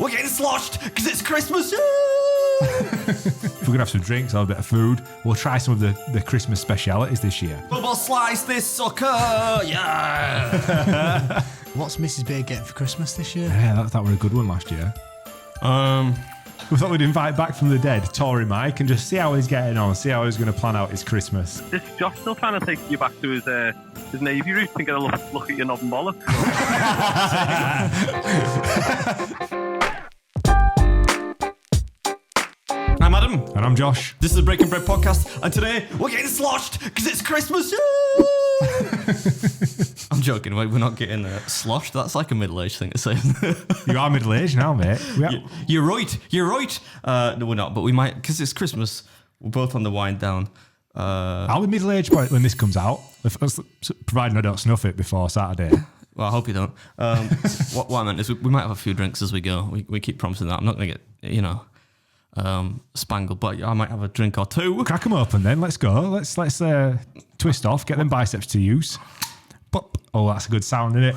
we're getting sloshed because it's Christmas. If we're going to have some drinks or a bit of food, we'll try some of the Christmas specialities this year. Bubble slice this sucker. Yeah. What's Mrs. Beard getting for Christmas this year? Yeah, that was a good one last year. We thought we'd invite back from the dead Tory Mike and just see how he's getting on, see how he's going to plan out his Christmas. Is Josh still trying to take you back to his Navy roots and get a look at your knob and bollocks? I'm Adam. And I'm Josh. This is the Breaking Bread podcast, and today we're getting sloshed because it's Christmas. I'm joking. We're not getting sloshed. That's like a middle-aged thing to say. You are middle-aged now, mate. You're right. No, we're not, but we might, because it's Christmas. We're both on the wind down. I'll be middle-aged when this comes out, providing I don't snuff it before Saturday. Well, I hope you don't. What I meant is we might have a few drinks as we go. We keep promising that. I'm not going to get, spangled, but I might have a drink or two. Crack them open then. Let's go. Let's twist off. Get them biceps to use. Pop. Oh, that's a good sound, isn't it?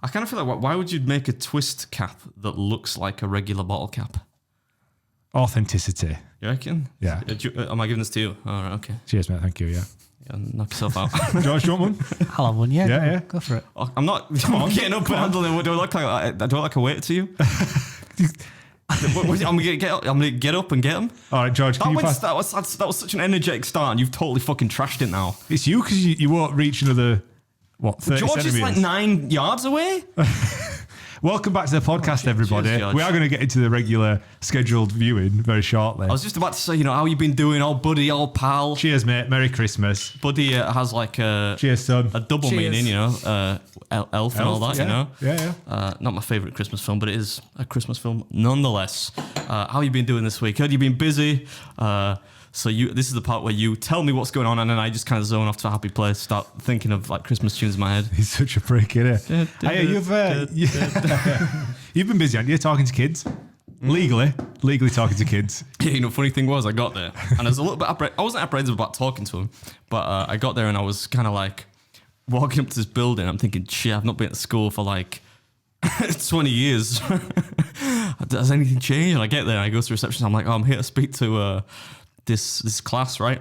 I kind of feel like, why would you make a twist cap that looks like a regular bottle cap? Authenticity. You reckon? Yeah. Am I giving this to you? All right, okay. Cheers, mate. Thank you, yeah. Knock yourself out. George, do you want one? I'll have one, yeah. Yeah. Go for it. I'm not getting up and handling it. Do I look like a waiter to you? I'm gonna get up and get him. All right, George. That was such an energetic start, and you've totally fucking trashed it now. It's you because you won't reach another 30 George centimeters. is like 9 yards away. Welcome back to the podcast, everybody. Cheers, we are going to get into the regular scheduled viewing very shortly. I was just about to say, how you been doing, old buddy, old pal. Cheers, mate. Merry Christmas. Buddy has like a cheers, son. A double meaning, elf and all that, yeah. Yeah. Not my favourite Christmas film, but it is a Christmas film nonetheless. How you been doing this week? Heard you been busy. So this is the part where you tell me what's going on, and then I just kind of zone off to a happy place, start thinking of like Christmas tunes in my head. He's such a prick, isn't he? Hey, you've been busy, haven't you? Talking to kids. Legally talking to kids. Yeah, funny thing was I got there, and I was a little bit I wasn't apprehensive about talking to him, but I got there and I was kind of like walking up to this building. I'm thinking, shit, I've not been at school for like 20 years. Has anything changed? And I get there and I go to reception. I'm like, I'm here to speak to this class, right?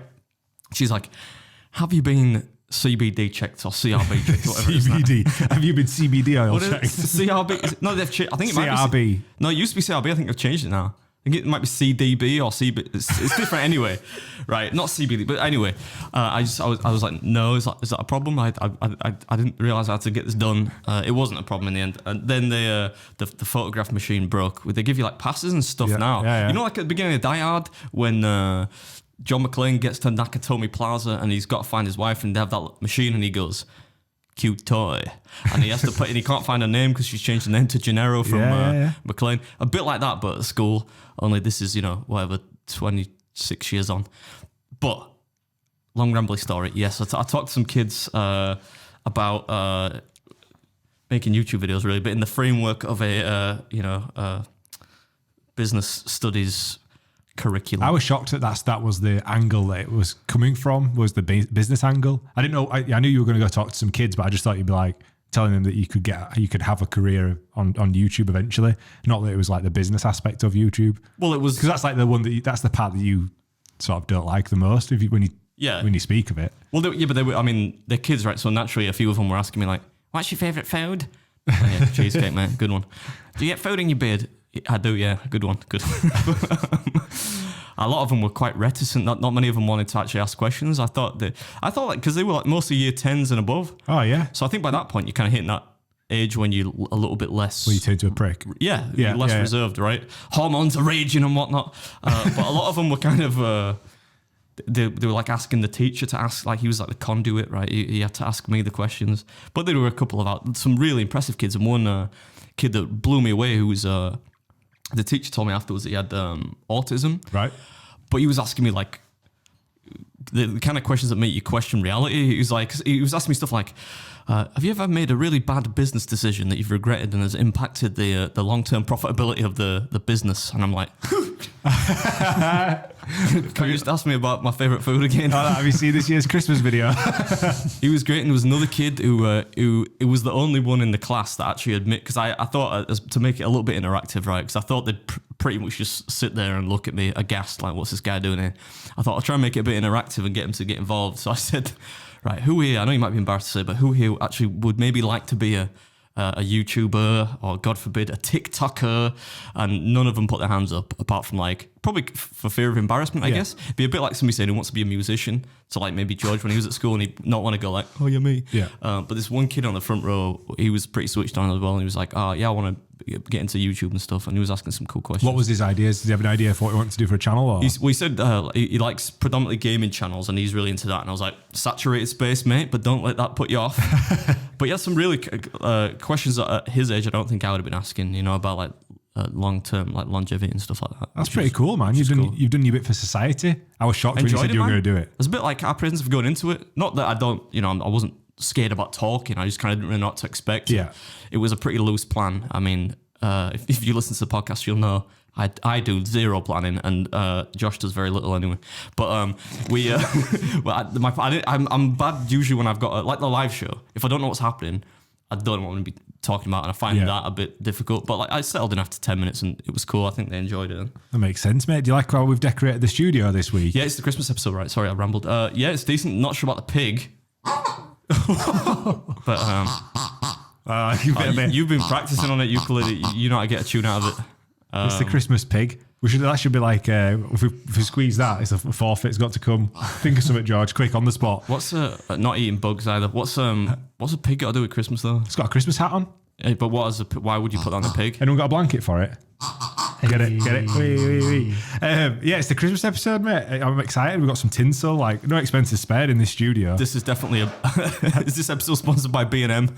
She's like, have you been CBD checked or CRB checked, whatever CBD. Have you been CBD oil checked? CRB? No, they've changed. I think it might CRB. be. No, it used to be CRB. I think they've changed it now. I think it might be CDB or CB. It's different anyway, right? Not CBD, but anyway. I was like, no, is that a problem? I didn't realize I had to get this done. It wasn't a problem in the end. And then the photograph machine broke. They give you like passes and stuff now. Yeah. Like at the beginning of Die Hard when John McClane gets to Nakatomi Plaza and he's got to find his wife and they have that machine and he goes, cute toy, and he has to put and he can't find her name because she's changed the name to Gennaro from McLean. A bit like that, but at school. Only this is 26 years on. But long rambly story. Yes, I talked to some kids about making YouTube videos, really, but in the framework of a business studies curriculum. I was shocked that was the angle that it was coming from, was the business angle. I didn't know. I knew you were going to go talk to some kids, but I just thought you'd be like telling them that you could have a career on YouTube eventually. Not that it was like the business aspect of YouTube. Well, it was because that's like the one that's the part that you sort of don't like the most when you speak of it. Well, they're kids, right? So naturally, a few of them were asking me like, "What's your favourite food?" Yeah, cheesecake, mate. Good one. Do you get food in your beard? I do, yeah. Good one. Good. A lot of them were quite reticent. Not many of them wanted to actually ask questions. I thought because they were like mostly year 10s and above. Oh, yeah. So I think by that point, you're kind of hitting that age when you're a little bit less... Well, you turn to a prick. Yeah, you're less reserved, right? Hormones are raging and whatnot. But a lot of them were kind of... They were like asking the teacher to ask, like he was like the conduit, right? He had to ask me the questions. But there were a couple of some really impressive kids, and one kid that blew me away who was... the teacher told me afterwards that he had autism. Right. But he was asking me like the kind of questions that make you question reality. He was asking me stuff like, have you ever made a really bad business decision that you've regretted and has impacted the long-term profitability of the business? And I'm like, can you just ask me about my favourite food again? Have you seen this year's Christmas video? He was great, and there was another kid who it was the only one in the class that actually admit, because I thought to make it a little bit interactive, right? Because I thought they'd pretty much just sit there and look at me aghast, like, what's this guy doing here? I thought I'll try and make it a bit interactive and get him to get involved. So I said, right, who here, I know you might be embarrassed to say, but who here actually would maybe like to be a YouTuber, or God forbid, a TikToker? And none of them put their hands up, apart from like, probably for fear of embarrassment, I guess. Be a bit like somebody saying who wants to be a musician. So like maybe George when he was at school and he'd not want to go like, oh, you're me. Yeah. But this one kid on the front row, he was pretty switched on as well. And he was like, oh yeah, I want to get into YouTube and stuff. And he was asking some cool questions. What was his ideas? Did he have an idea for what he wanted to do for a channel? Or? We said he likes predominantly gaming channels and he's really into that. And I was like, saturated space, mate, but don't let that put you off. But he had some really questions that at his age I don't think I would have been asking, you know, about like long-term like longevity and stuff like that. That's pretty cool, man. You've done your bit for society. I was shocked when you said you were going to do it. It's a bit like apprehensive of going into it. Not that I don't, you know, I wasn't scared about talking. I just kind of didn't really know what to expect. Yeah. It was a pretty loose plan. I mean, if you listen to the podcast, you'll know I do zero planning, and Josh does very little anyway. But I'm bad usually when I've got like the live show. If I don't know what's happening, I don't want to be talking about, and I find that a bit difficult. But like I settled in after 10 minutes, and it was cool. I think they enjoyed it. That makes sense, mate. Do you like how we've decorated the studio this week? Yeah, it's the Christmas episode, right? Sorry, I rambled. Yeah, it's decent. Not sure about the pig. But you've been practicing on it ukulele. You know how to get a tune out of it. It's the Christmas pig. That should be like if we squeeze that, it's a forfeit. It's got to come. Think of something, George. Quick, on the spot. What's not eating bugs either? What's a pig got to do with Christmas though? It's got a Christmas hat on. But why would you put that on a pig? Anyone got a blanket for it? Get it. Wee. Yeah, it's the Christmas episode, mate. I'm excited. We've got some tinsel, like no expenses spared in this studio. This is definitely is this episode sponsored by B&M?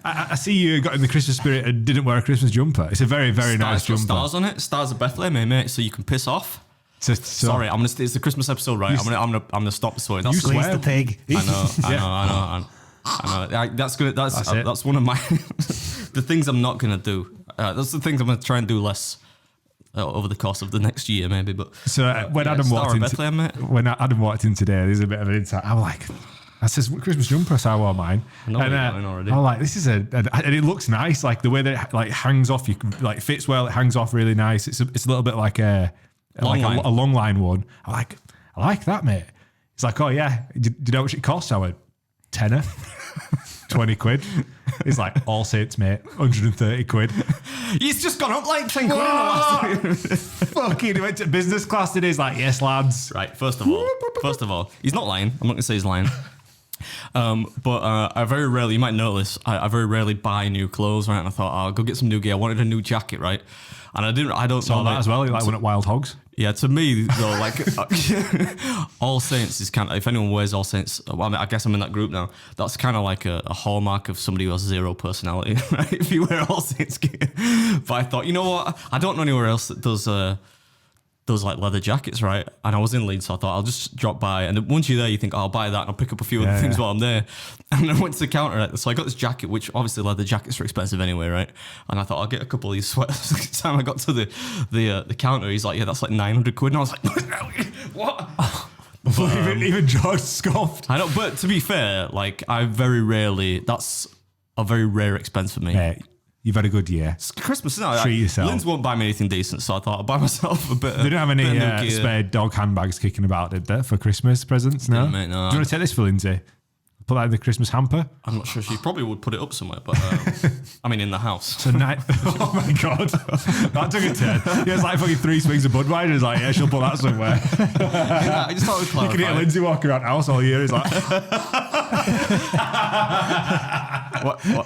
I see you got in the Christmas spirit and didn't wear a Christmas jumper. It's a very, very nice jumper. Stars on it. Stars of Bethlehem, mate. So you can piss off. Sorry, it's the Christmas episode, right? I'm gonna stop the story. You squeeze the pig. I know. That's one of my the things I'm not gonna do. That's the things I'm gonna try and do less over the course of the next year, maybe. But when Adam walked in today, there's a bit of an insight. I'm like, that's his Christmas jumper, so I wore mine. I know already. I'm like, this is and it looks nice. Like the way that it like hangs off, you like fits well. It hangs off really nice. It's a little bit like a long line one. I like that, mate. It's like, oh yeah, do you know what it costs? I went, tenner. 20 quid. It's like All Saints, mate. 130 quid. He's just gone up like 10 quid. Fucking, he went to business class today. He's like, yes, lads. Right, first of all, he's not lying. I'm not going to say he's lying. But I very rarely, you might notice, I very rarely buy new clothes, right? And I thought, I'll go get some new gear. I wanted a new jacket, right? And I don't saw that as well. You like one at Wild Hogs? Yeah, to me though, like All Saints is kind of, if anyone wears All Saints, well, I mean, I guess I'm in that group now. That's kind of like a hallmark of somebody who has zero personality, right? If you wear All Saints gear. But I thought, you know what? I don't know anywhere else that does like leather jackets, right? And I was in Leeds, so I thought I'll just drop by. And then once you're there, you think, I'll buy that and I'll pick up a few other things while I'm there. And I went to the counter, right? So I got this jacket, which obviously leather jackets are expensive anyway, right? And I thought I'll get a couple of these sweaters. By the time I got to the counter, he's like, yeah, that's like 900 quid. And I was like, what? But, even George scoffed. I know, but to be fair, like that's a very rare expense for me. Mate, you've had a good year. It's Christmas, isn't it? Treat yourself. Linz won't buy me anything decent, so I thought I'll buy myself a bit. They don't have any spare dog handbags kicking about, did they, for Christmas presents? No? Mate, no. Do you want to take this for Lindsay? Put that in the Christmas hamper? I'm not sure. She probably would put it up somewhere, but I mean in the house. Tonight. Oh my God. That took a turn. He has like fucking 3 swings of Budweiser. He's like, yeah, she'll put that somewhere. Yeah, I just thought we'd clarify. You can hear Lindsay walking around the house all year. He's like...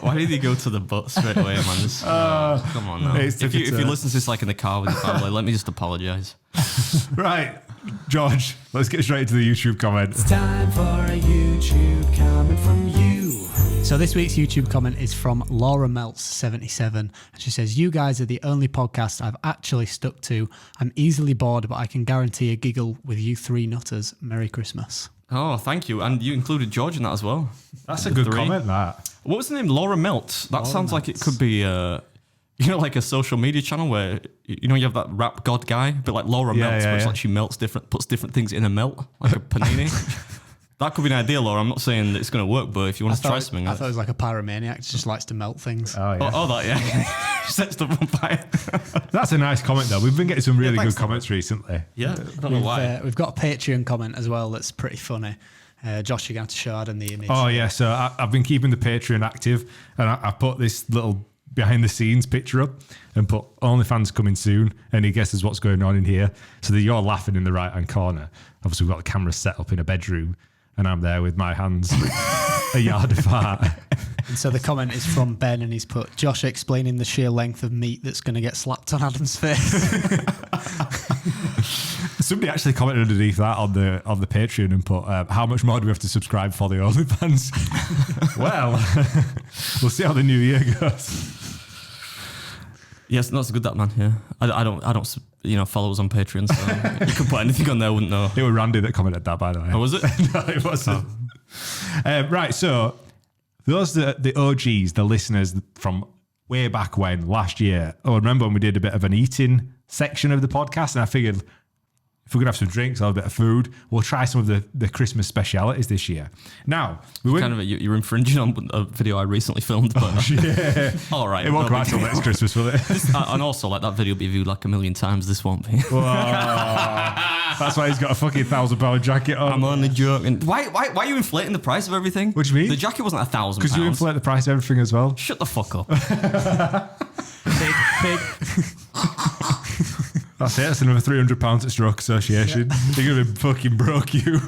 Why did he go to the butt straight away, man? Come on now. If you listen to this like in the car with your family, let me just apologise. Right. George, let's get straight into the YouTube comments. It's time for a YouTube comment from you. So this week's YouTube comment is from Laura Meltz77, and she says, you guys are the only podcast I've actually stuck to. I'm easily bored, but I can guarantee a giggle with you 3 nutters. Merry Christmas. Oh, thank you. And you included George in that as well. That's a good 3. comment, that. What was the name? Laura Meltz. That sounds like it could be, like a social media channel where, you have that rap god guy, a bit like Laura Meltz, but it's like she melts puts different things in a melt, like a panini. That could be an idea, Laura. I'm not saying that it's going to work, but if you want to try something. I thought it was like a pyromaniac. Just likes to melt things. Oh, yeah. That, yeah. Sets stuff on fire. That's a nice comment, though. We've been getting some really good comments recently. Yeah, I don't know why. We've got a Patreon comment as well that's pretty funny. Josh, you're going to have to show Adam the image. Oh, yeah. So I've been keeping the Patreon active, and I put this little behind the scenes picture up and put OnlyFans coming soon, and he guesses what's going on in here. So that you're laughing in the right hand corner. Obviously, we've got the camera set up in a bedroom, and I'm there with my hands a yard apart. And so the comment is from Ben, and he's put Josh explaining the sheer length of meat that's going to get slapped on Adam's face. Somebody actually commented underneath that on the Patreon and put, how much more do we have to subscribe for the OnlyFans? Well, we'll see how the new year goes. Yes, that's good, that man. Yeah, I don't follow us on Patreon, so you could put anything on there, I wouldn't know. It was Randy that commented that, by the way. Oh, was it? No, it wasn't. Right, so those the OGs, the listeners from way back when, last year. Oh, remember when we did a bit of an eating section of the podcast, and I figured if we're going to have some drinks or a bit of food, we'll try some of the Christmas specialities this year. Now, we went... You're infringing on a video I recently filmed, but... Yeah. All right. It won't come out till next Christmas, will it? And also, like, that video will be viewed like 1 million times. This won't be. That's why he's got a fucking £1,000 jacket on. I'm only joking. Why are you inflating the price of everything? What do you mean? The jacket wasn't £1,000. Because you inflate the price of everything as well. Shut the fuck up. Big. That's it. That's another £300 at Stroke Association. They're going to fucking broke you.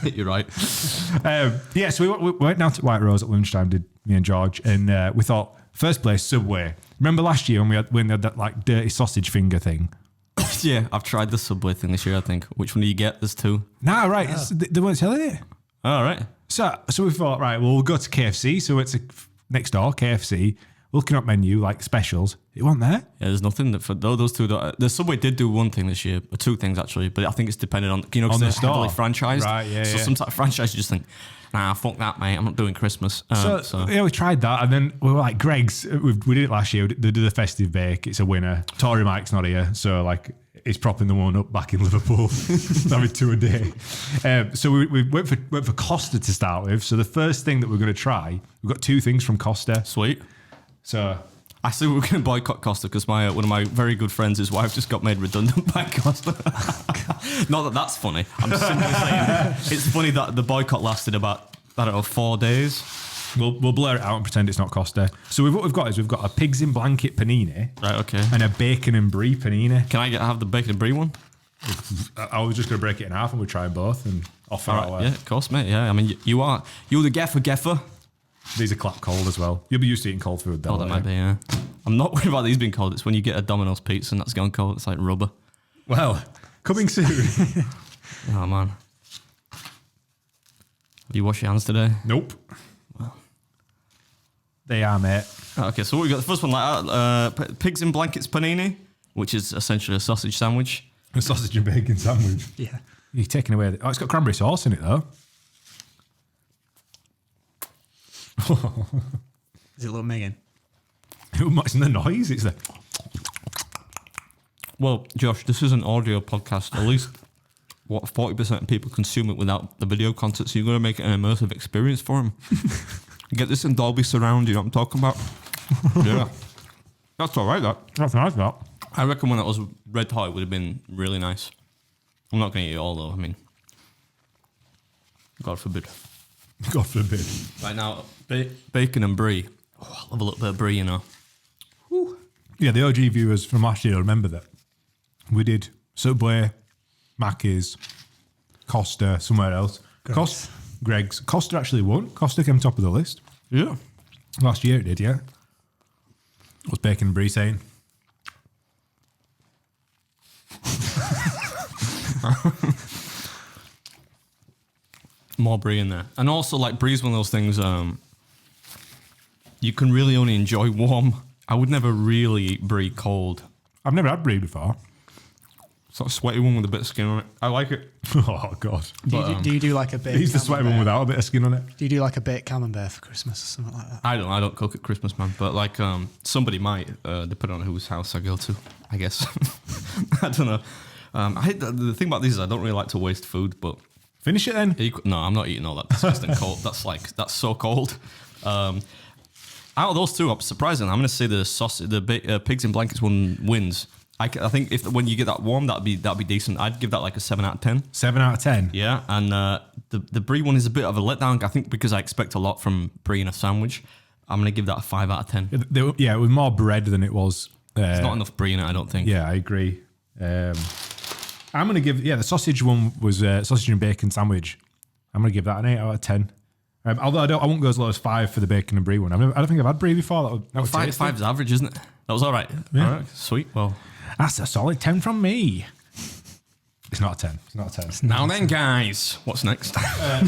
You're right. So we went down to White Rose at lunchtime, did me and George, and we thought, first place, Subway. Remember last year when they had that like dirty sausage finger thing? Yeah, I've tried the Subway thing this year, I think. Which one do you get? There's 2. Nah, right. They weren't selling it. All right. So we thought, right, well, we'll go to KFC. So it's next door, KFC. Looking up menu, like specials. It wasn't there. Yeah, there's nothing that for those 2. The Subway did do one thing this year, or 2 things actually, but I think it's dependent on, because they're heavily franchised. Right, yeah, so some type of franchise, you just think, nah, fuck that, mate. I'm not doing Christmas. So yeah, we tried that, and then we were like, Greg's. We did it last year. They did the festive bake. It's a winner. Tory Mike's not here, so like he's propping the one up back in Liverpool, having 2 a day. So we went for Costa to start with. So the first thing that we're going to try, we've got 2 things from Costa. Sweet. So I said we were going to boycott Costa because one of my very good friends, his wife, just got made redundant by Costa. Not that that's funny. I'm simply saying it's funny that the boycott lasted about, 4 days. We'll blur it out and pretend it's not Costa. So what we've got a pigs in blanket panini, Right. Okay. and a bacon and brie panini. Can I have the bacon and brie one? I was just going to break it in half and we'll try both and offer All our. right. Yeah, of course, mate. Yeah. I mean, you're the gaffer. These are clap cold as well. You'll be used to eating cold food, though. Oh, that might be. Yeah. I'm not worried about these being cold. It's when you get a Domino's pizza and that's gone cold. It's like rubber. Well, coming soon. Oh man. Have you washed your hands today? Nope. They are, mate. Okay, so what we got? The first one, pigs in blankets panini, which is essentially a sausage sandwich. A sausage and bacon sandwich. Yeah. You're taking away... it's got cranberry sauce in it, though. Is it little Megan? It's the noise. It's the... Well, Josh, this is an audio podcast. At least, 40% of people consume it without the video content, so you're going to make it an immersive experience for them. Get this in Dolby Surround, you know what I'm talking about? Yeah. That's all right, that. That's nice, that. I reckon when it was red hot, it would have been really nice. I'm not going to eat it all, though. I mean, God forbid. God forbid. Right now, bacon and brie. Oh, I love a little bit of brie, you know. Woo. Yeah, the OG viewers from last year remember that we did Subway, Mackey's, Costa, somewhere else. Greg's. Costa actually won. Costa came top of the list. Yeah. Last year it did, yeah. What's bacon and brie saying? More brie in there. And also, like, brie's one of those things you can really only enjoy warm. I would never really eat brie cold. I've never had brie before. Sort of sweaty one with a bit of skin on it. I like it. Oh God. Do you do like a baked He's the sweaty one camembert? without a bit of skin on it. Do you do like a baked camembert for Christmas or something like that? I don't cook at Christmas, man. But like somebody might, depending on whose house I go to, I guess. I don't know. I hate the thing about these is I don't really like to waste food, but Finish it then. no, I'm not eating all that disgusting cold. That's so cold. Out of those two, I'm surprising. I'm going to say the sausage, pigs in blankets one wins. I think when you get that warm, that'd be decent. I'd give that like a 7 out of 10. 7 out of 10. Yeah, and the brie one is a bit of a letdown. I think because I expect a lot from brie in a sandwich. I'm going to give that a 5 out of 10. It was more bread than it was. There's not enough brie in it, I don't think. Yeah, I agree. I'm going to give, the sausage one was sausage and bacon sandwich. I'm going to give that an 8 out of 10. Although I won't go as low as 5 for the bacon and brie one. I don't think I've had brie before. That was tasty. Five's average, isn't it? That was all right. Yeah. All right, sweet. Well, that's a solid 10 from me. It's not a 10. It's not a 10. now then, guys, what's next?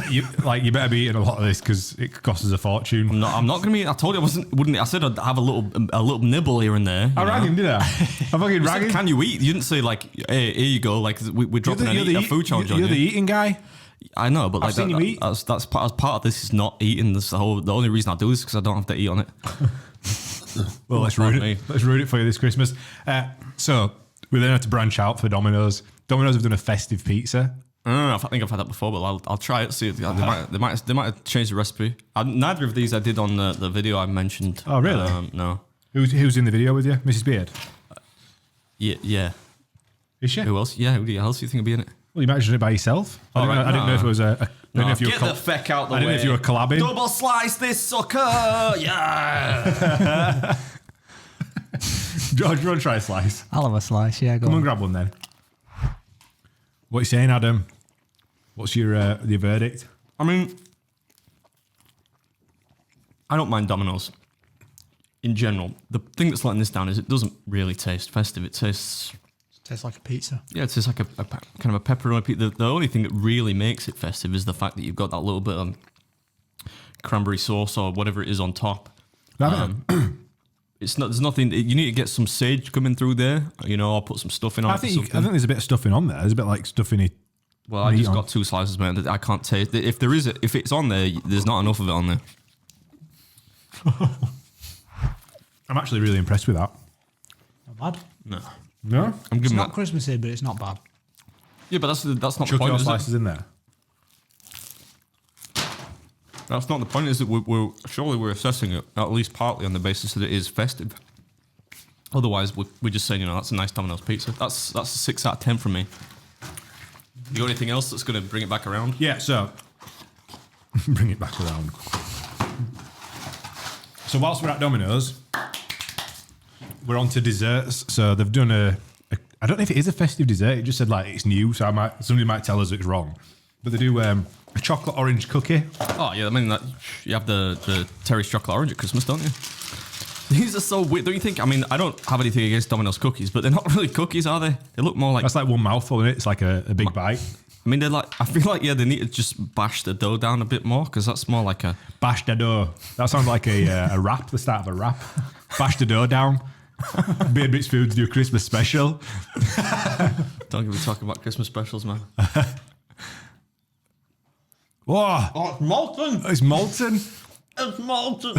You better be eating a lot of this because it costs us a fortune. I'm not gonna be. I told you I wouldn't. I said I'd have a little nibble here and there. I rang him, did I? I fucking You rang said, him. can you eat? You didn't say like, hey, here you go. Like we're dropping a food challenge on You're you. the eating guy. I know, but like seen you eat. that's part of this is not eating. The only reason I do this is because I don't have to eat on it. Well, let's ruin me. it. Let's ruin it for you this Christmas. So we then had to branch out for Domino's. Domino's have done a festive pizza. I think I've had that before, but I'll try it. See, they might have changed the recipe. Neither of these I did on the video I mentioned. Oh, really? No. Who's in the video with you, Mrs. Beard? Yeah. Is she? Who else? Yeah. Who else do you think would be in it? Well, you mentioned it by yourself. I didn't know if it was a. I didn't know if you were Get the feck out the way. I didn't know if you were collabing. Double slice this sucker. Yeah. George, you want to try a slice? I'll have a slice, yeah, go Come on, on. grab one then. What are you saying, Adam? What's your verdict? I mean, I don't mind Domino's. In general, the thing that's letting this down is it doesn't really taste festive. It tastes Tastes like a pizza. Yeah, it's just like a kind of a pepperoni pizza. The only thing that really makes it festive is the fact that you've got that little bit of cranberry sauce or whatever it is on top. It's not. There's nothing. You need to get some sage coming through there. Or put some stuffing on. I think there's a bit of stuffing on there. There's a bit like stuffing it. Well, I just got 2 slices, man. That I can't taste. If there is, if it's on there, there's not enough of it on there. I'm actually really impressed with that. Not bad. No, I'm It's giving not that. Christmassy, but it's not bad. Yeah, but that's not chuck the point. your Is it? slices in there. That's not the point. Is that we're assessing it at least partly on the basis that it is festive. Otherwise, we're just saying that's a nice Domino's pizza. That's a 6 out of 10 from me. You got anything else that's going to bring it back around? Yeah, so bring it back around. So whilst we're at Domino's, we're on to desserts. So they've done I don't know if it is a festive dessert. It just said like it's new, so somebody might tell us it's wrong. But they do a chocolate orange cookie. Oh yeah, I mean you have the Terry's chocolate orange at Christmas, don't you? These are so weird, don't you think? I mean, I don't have anything against Domino's cookies, but they're not really cookies, are they? They look more like. That's like one mouthful in it. It's like a big bite. I mean, they're like. I feel like they need to just bash the dough down a bit more because that's more like a. Bash the dough. That sounds like a rap. The start of a rap. Bash the dough down. Beard Bits Foods do a Christmas special. Don't get me talking about Christmas specials, man. Whoa! Oh, it's molten. It's molten. It's molten.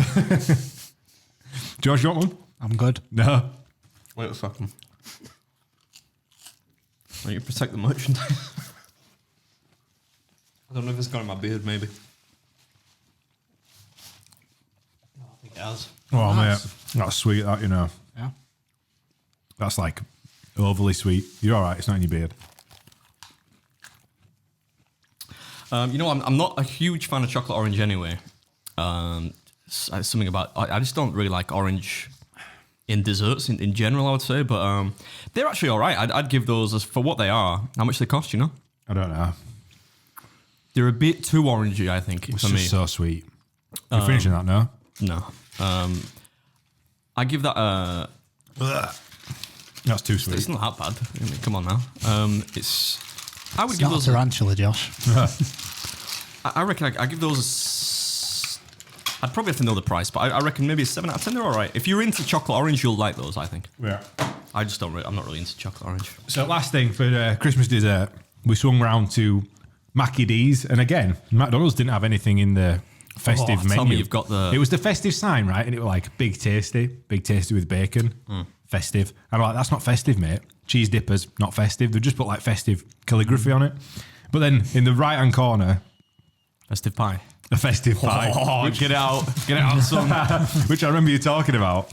George, you want one? I'm good. No. Wait a second. Will you protect the merchandise? I don't know if it's got in my beard, maybe. No, I think it has. Oh, Nice. mate. That's sweet, that, Yeah. That's like overly sweet. You're all right. It's not in your beard. I'm not a huge fan of chocolate orange anyway. Something about I just don't really like orange in desserts in general, I would say. But they're actually all right. I'd give those for what they are. How much they cost, you know? I don't know. They're a bit too orangey, I think, It's for me. just so sweet. You're finishing that now? No. I give that That's too It's sweet. not that bad. I mean, come on now. I would It's give not a those. tarantula, Josh. I reckon I give those. I'd probably have to know the price, but I reckon maybe a 7 out of 10. They're all right. If you're into chocolate orange, you'll like those. I think. Yeah. I just don't. I'm not really into chocolate orange. So last thing for Christmas dessert, we swung round to Mackie D's, and again, McDonald's didn't have anything in the festive menu. Tell me you've got the. It was the festive sign, right? And it was like big tasty with bacon, festive. And I'm like, that's not festive, mate. Cheese dippers, not festive. They just put like festive calligraphy on it. But then in the right hand corner, Festive pie. a festive pie. Oh, get it out, son. Which I remember you talking about.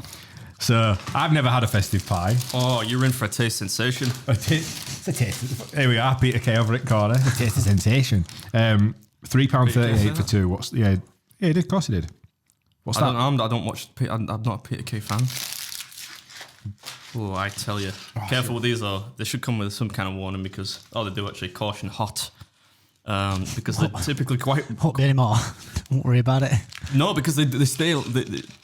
So I've never had a festive pie. Oh, you're in for a taste sensation. It's a taste. Here we are, Peter K over at corner. A taste of sensation. £3.38 for two. Yeah, of course it did. What's that? I don't watch. I'm not a Peter K fan. Oh, I tell you, careful with these though. They should come with some kind of warning because they do actually caution hot. Because they're typically quite Won't be anymore. Don't worry about it. no, because they stay.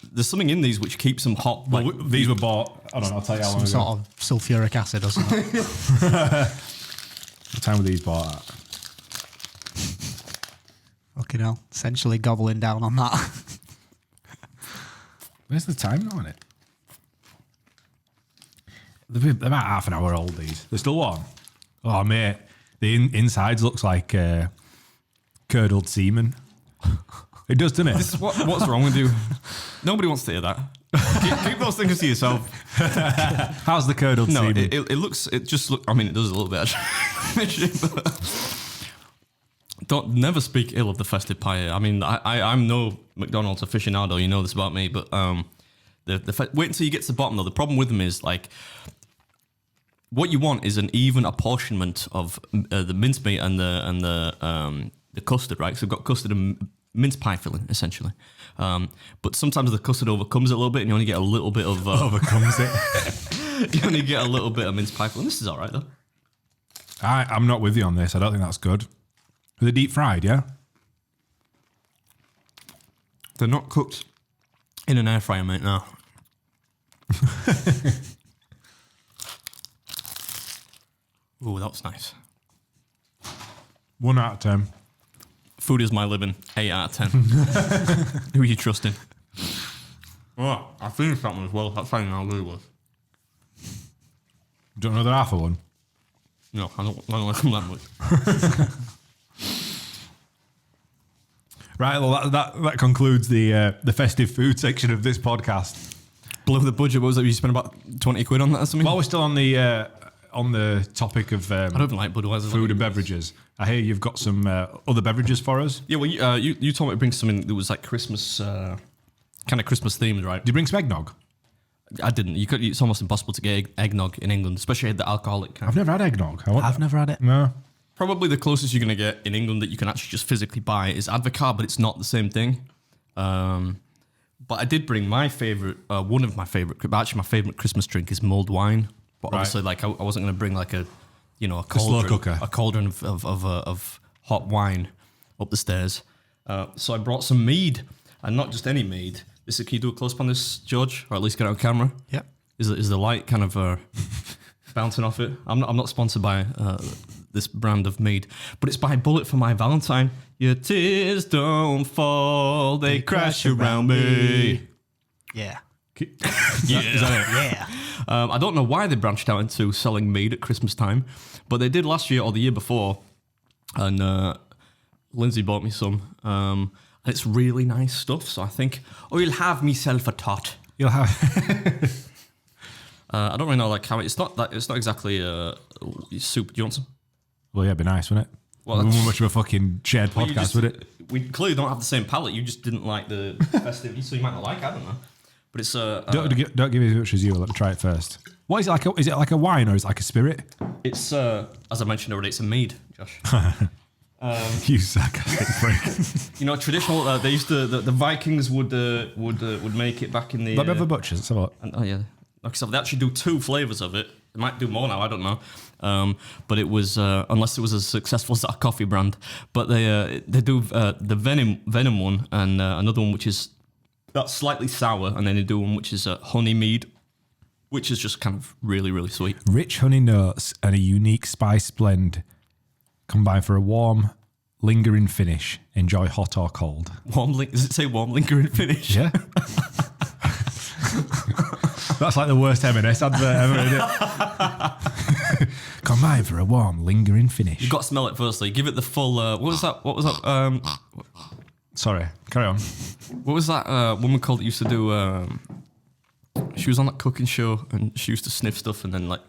There's something in these which keeps them hot. Like, These were bought, I don't know, I'll tell you how long Some ago. sort of sulfuric acid or something. What time were these bought at? Fucking hell. Essentially gobbling down on that. Where's the time now on it? They're about half an hour old, these. They're still warm. Oh, mate. The insides looks like curdled semen. It does, doesn't it? what's wrong with you? Nobody wants to hear that. Keep those things to yourself. How's the curdled No, semen? it just look. I mean, it does a little bit actually. Don't never speak ill of the festive pie. I mean, I'm no McDonald's aficionado. You know this about me, but wait until you get to the bottom though. The problem with them is like. What you want is an even apportionment of the mincemeat and the custard, right? So we've got custard and mince pie filling, essentially. But sometimes the custard overcomes it a little bit, and you only get a little bit of Overcomes it. you only get a little bit of mince pie filling. This is all right though. I'm not with you on this. I don't think that's good. Are they deep fried, yeah? They're not cooked in an air fryer, mate. No. Ooh, that was nice. 1 out of 10. Food is my living. 8 out of 10. Who are you trusting? Oh, I finished that one as well. That's fine. How good it was. Don't know the half of one. No, I don't like them that much. Right, well, that concludes the festive food section of this podcast. Blew the budget. What was that? You spent about 20 quid on that or something? While we're still on the topic of I don't even like Budweiser. food and beverages, I hear you've got some other beverages for us. Yeah, well, you told me to bring something that was like Christmas, kind of Christmas themed, right? Did you bring some eggnog? I didn't. It's almost impossible to get eggnog in England, especially the alcoholic kind. I've never had eggnog. I've never had it. No. Probably the closest you're going to get in England that you can actually just physically buy is Advocaat, but it's not the same thing. But I did bring my favourite, one of my favourite, actually my favourite Christmas drink is mulled wine. But obviously, like I wasn't going to bring like a slow cooker. a cauldron of hot wine up the stairs. So I brought some mead, and not just any mead. Can you do a close up on this, George, or at least get it on camera? Yep. Is the light kind of bouncing off it? I'm not sponsored by this brand of mead, but it's by Bullet for My Valentine. Your tears don't fall, they crash around me. Yeah. Yeah. Is that it? Yeah. I don't know why they branched out into selling mead at Christmas time, but they did last year or the year before, and Lindsay bought me some, and it's really nice stuff. So I think, you'll have myself a tot. You'll have. I don't really know like how it's not exactly soup. Do you want some? Well, yeah, it'd be nice, wouldn't it? Well, Well, that's- much of a fucking shared Well, you podcast, just- would it? We clearly don't have the same palate. You just didn't like the festive, so you might not like. I don't know, but it's Don't give me as much as you. Let me try it first. What is it like? Is it like a wine or is it like a spirit? it's as I mentioned already, it's a mead, Josh. You sarcastic freak. You know, traditional. They used to the Vikings would make it back in the. Let me have a butcher's. Let's have a look. Oh yeah, like I said, they actually do 2 flavors of it. They might do more now. I don't know. But it was unless it was as successful as that coffee brand. But they do the venom one and another one which is that's slightly sour, and then they do one which is honey mead, which is just kind of really really sweet. Rich honey notes and a unique spice blend combine for a warm, lingering finish. Enjoy hot or cold. Does it say warm lingering finish? Yeah. That's like the worst M&S advert ever, isn't it? Combine for a warm, lingering finish. You've got to smell it firstly. Give it the full. What was that? Sorry, carry on. What was that woman called that used to do? She was on that cooking show and she used to sniff stuff and then like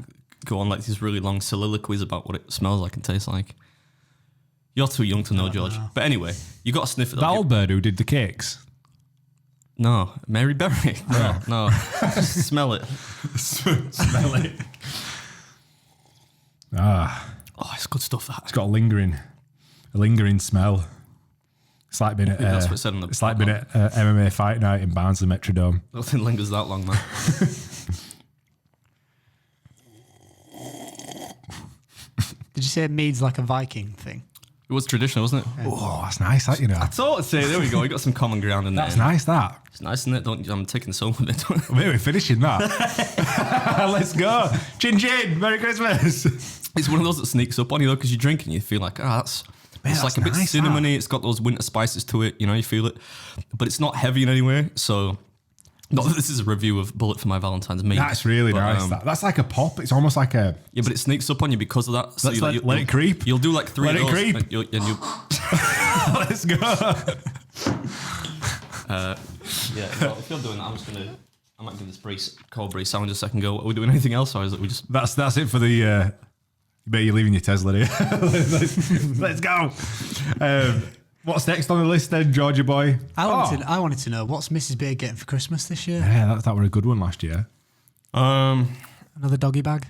go on like these really long soliloquies about what it smells like and tastes like. You're too young to know, George. But anyway, you got to sniff it. That old bird who did the cakes. No, Mary Berry. No, just smell it. Smell it. Ah, Oh, it's good stuff. That it's got a lingering smell. It's like being at that's what it said on the. it's like being at MMA fight night in Barnsley Metrodome. Nothing lingers that long, man. Did you say Mead's like a Viking thing? It was traditional, wasn't it? Oh, that's nice, that, you know. I thought so. There we go. We got some common ground in there. That's nice, that. It's nice, isn't it? I'm taking some of it. Maybe we're finishing that. Let's go. Chin chin. Merry Christmas. It's one of those that sneaks up on you though, because you drink and you feel like, it's that's like a bit nice, cinnamony. It's got those winter spices to it. You know, you feel it, but it's not heavy in any way. So, not that this is a review of Bullet for My Valentine's Meat. That's really but, nice. That's like a pop. It's almost like a. Yeah, but it sneaks up on you because of that. So Let's you, let it creep. You'll do like 3 Let of it those. creep. And you Let's go. yeah. Well, if you're doing that, I might give this cold brie sandwich a second go. Are we doing anything else, or is it we just? That's it for the. But you're leaving your Tesla here. Let's go. What's next on the list then, Georgia boy? I wanted to know, what's Mrs. Beard getting for Christmas this year? Yeah, that were a good one last year. Another doggy bag?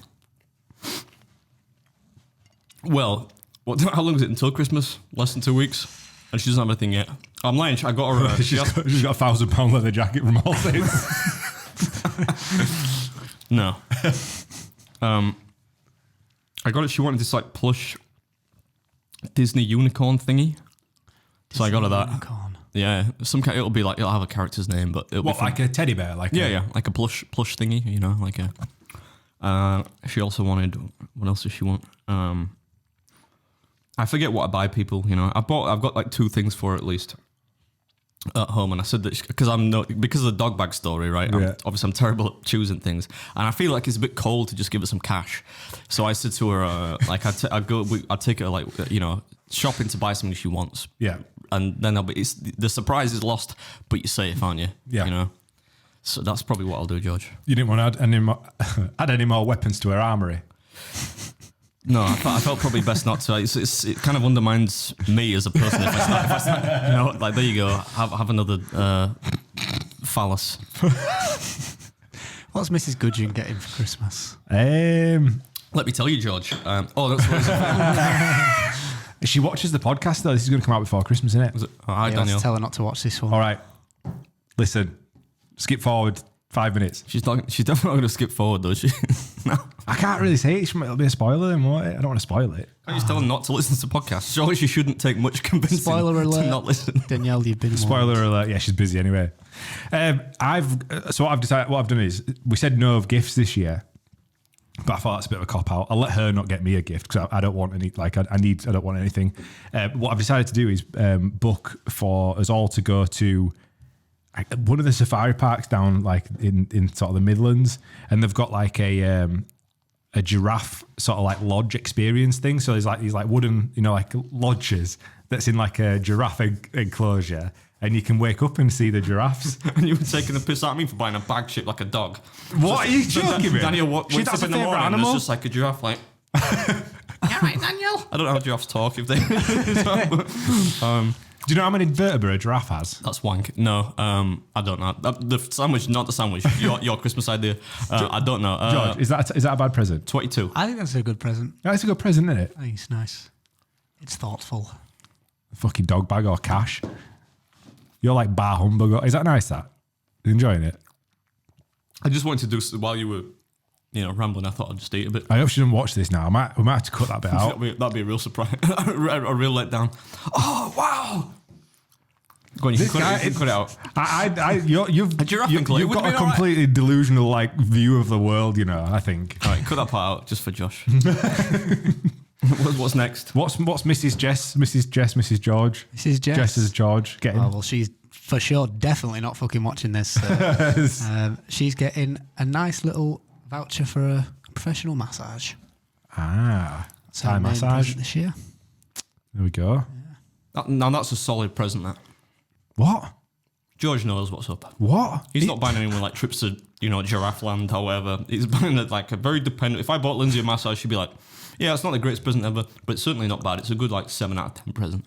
Well, how long is it until Christmas? Less than 2 weeks, and she doesn't have anything yet. I'm lying. I got her. She's got £1,000 leather jacket from Allsaves. No. I got it. She wanted this like plush Disney unicorn thingy, so I got her that. Unicorn. Yeah, it'll be like it'll have a character's name, but it'll What, be from, like a teddy bear? Like yeah, like a plush thingy. You know, like a. She also wanted. What else does she want? I forget what I buy people. You know, I've got like 2 things for her at least at home, and I said that because because of the dog bag story, right? Yeah. Obviously, I'm terrible at choosing things, and I feel like it's a bit cold to just give her some cash. So I said to her, like, I'd take her like shopping to buy something she wants. Yeah. And then the surprise is lost, but you're safe, aren't you? Yeah. You know. So that's probably what I'll do, George. You didn't want to add any more weapons to her armory. No, I felt probably best not to. It kind of undermines me as a person if I start, like there you go. Have another phallus. What's Mrs. Gudgeon getting for Christmas? Let me tell you, George. That's what She watches the podcast though. This is going to come out before Christmas, isn't it? was it? Oh, hi, Yeah, Daniel. let's tell her not to watch this one. All right. Listen, skip forward 5 minutes. She's definitely not going to skip forward, though. She no. I can't really say it. It'll be a spoiler then, won't it? I don't want to spoil it. Can't you just tell her not to listen to podcasts? Surely she shouldn't take much convincing Spoiler alert. to not listen. Danielle, you've been warned. Spoiler alert. Yeah, she's busy anyway. What I've done is we said no of gifts this year, but I thought that's a bit of a cop out. I'll let her not get me a gift because I don't want any. Like I don't want anything. What I've decided to do is book for us all to go to one of the safari parks down like in sort of the Midlands, and they've got like a giraffe sort of like lodge experience thing. So there's like these like wooden, like lodges that's in like a giraffe enclosure, and you can wake up and see the giraffes. And you were taking the piss out of me for buying a bag shaped like a dog. What are you joking me? Daniel wakes up That's in a the favourite morning and animal? there's just like a giraffe like... Yeah, right, Daniel. I don't know how giraffes talk if they... Do you know how many vertebrae a giraffe has? That's wank. No, I don't know. The sandwich, not the sandwich. Your Christmas idea. I don't know. George, is that a bad present? 22. I think that's a good present. Yeah, it's a good present, isn't it? I think it's nice. It's thoughtful. Fucking dog bag or cash. You're like bar humbug. Is that nice, that? You enjoying it? I just wanted to do while you were, rambling. I thought I'd just eat a bit. I hope she didn't watch this now. We might have to cut that bit out. That'd be a real surprise, a real letdown. Oh wow! Go on, you can cut it out. You've A giraffe enclosure you've would got be a all right. completely delusional like view of the world. I think. All right, cut that part out just for Josh. What's next? What's Mrs. Jess, Mrs. George? This is Jess. Jess's George getting. Oh, well, she's for sure, definitely not fucking watching this. She's getting a nice little voucher for a professional massage. Thai Main massage. present this year. There we go. Now that's a solid present, that. What? George knows what's up. What? He's not buying anyone like trips to, Giraffe Land or whatever. He's buying like a very dependent. If I bought Lindsay a massage, she'd be like, yeah, it's not the greatest present ever, but it's certainly not bad. It's a good 7 out of 10 present.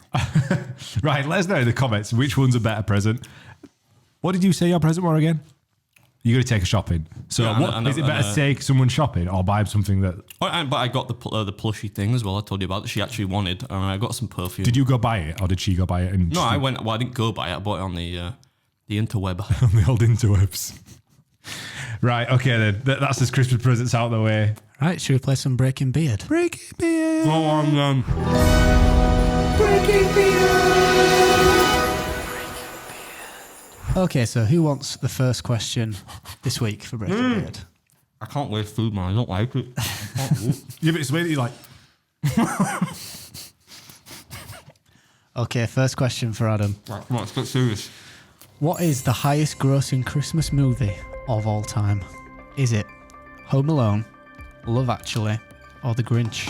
Right, let us know in the comments which one's a better present. What did you say your present was again? You're going to take her shopping. So Yeah, is it better to take someone shopping or buy something that... But I got the plushy thing as well. I told you about that she actually wanted. And I got some perfume. Did you go buy it or did she go buy it? No, I went. Well, I didn't go buy it. I bought it on the interweb. On the old interwebs. Right, okay then. That's his Christmas presents out of the way. Right, should we play some Breaking Beard? Breaking Beard. Go on then. Breaking Beard. Okay, so who wants the first question this week for Breaking Beard? I can't waste food, man. I don't like it. Yeah, but it's really like... Okay, first question for Adam. Right, come on, let's get serious. What is the highest grossing Christmas movie of all time? Is it Home Alone, Love Actually, or The Grinch?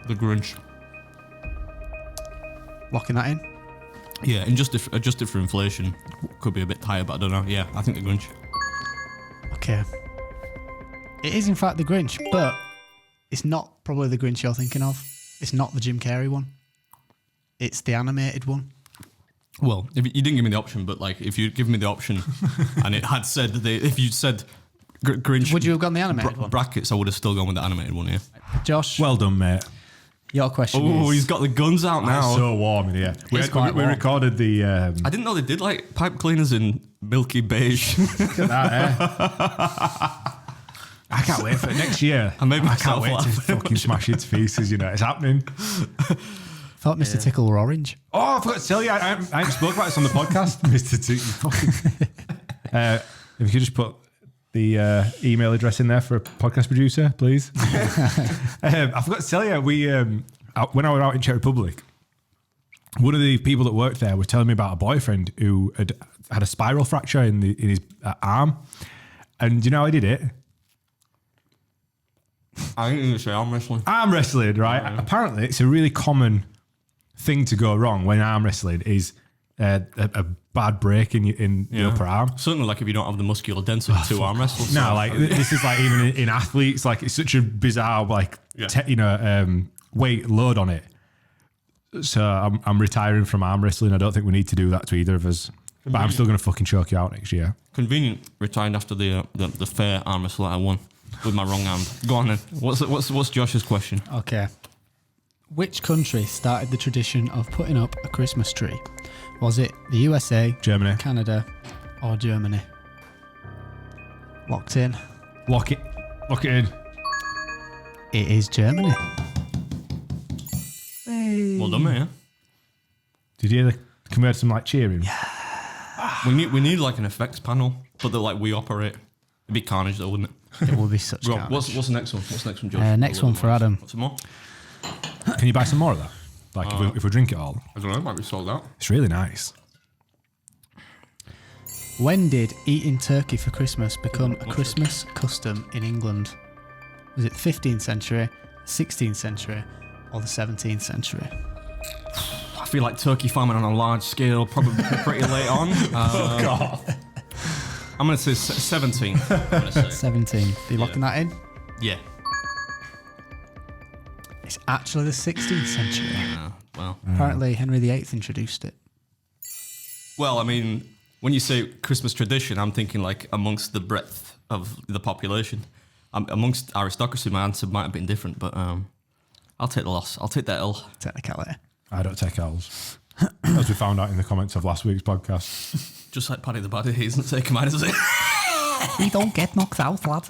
The Grinch. Locking that in? Yeah, and adjusted for inflation, could be a bit higher, but I don't know. Yeah, I think The Grinch. Okay. It is in fact The Grinch, but it's not probably The Grinch you're thinking of. It's not the Jim Carrey one. It's the animated one. Well, if you didn't give me the option, but if you'd given me the option and it had said if you'd said Grinch, Would you have gone the animated one? brackets, I would have still gone with the animated one. Yeah. Josh, Well done, mate. your question Oh, is... he's got the guns out now. It's so warm in here. We quite warm. recorded the... I didn't know they did pipe cleaners in milky beige. Look at that, eh? I can't wait for it next year. I made can't myself wait to laugh. fucking smash it to pieces, It's happening. Thought Mr. Tickle were orange. Oh, I forgot to tell you, I haven't spoke about this on the podcast, Mr. T. If you could just put the email address in there for a podcast producer, please. I forgot to tell you, when I was out in Czech Republic, one of the people that worked there was telling me about a boyfriend who had a spiral fracture in his arm. And do you know how he did it? I think you say arm wrestling. Arm wrestling, right? Yeah. Apparently, it's a really common thing to go wrong when arm wrestling is a bad break in the upper arm. Certainly, if you don't have the muscular density to arm wrestle. No, this is even in athletes, it's such a bizarre weight load on it. So I'm retiring from arm wrestling. I don't think we need to do that to either of us. But I'm still going to fucking choke you out next year. Convenient. Retired after the fair arm wrestle that I won with my wrong hand. Go on then. What's Josh's question? Okay. Which country started the tradition of putting up a Christmas tree? Was it the USA, Germany. Canada, or Germany? Locked in. Lock it in. It is Germany. Well done, mate. Yeah? Did you hear can we have some cheering? Yeah. We need an effects panel, but that we operate. It'd be carnage though, wouldn't it? It would be such Rob, carnage. what's the next one? What's the next one, Josh? Next one for Adam. What's some more? Can you buy some more of that? If we drink it all. I don't know. It might be sold out. It's really nice. When did eating turkey for Christmas become a Christmas custom in England? Was it the 15th century, 16th century, or the 17th century? I feel like turkey farming on a large scale, probably pretty late on. Fuck off. I'm going to say 17. I'm going to say. 17. Are you locking that in? Yeah. It's actually the 16th century. Well. Apparently Henry VIII introduced it. Well, I mean, when you say Christmas tradition, I'm thinking amongst the breadth of the population. Amongst aristocracy, my answer might have been different, but I'll take the loss. I'll take that L. Technicality. I don't take L's. As we found out in the comments of last week's podcast. Just like Paddy the Baddy, he doesn't take mine, does he? You don't get knocked out, lad.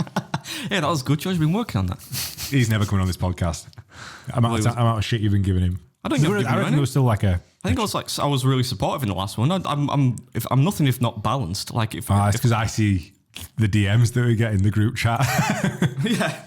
Yeah, that was good. George's been working on that. He's never coming on this podcast. I'm out of shit you've been giving him. I don't think I've given him reckon any. there was still I think I was really supportive in the last one. I'm nothing if not balanced. It's because I see the DMs that we get in the group chat. Yeah.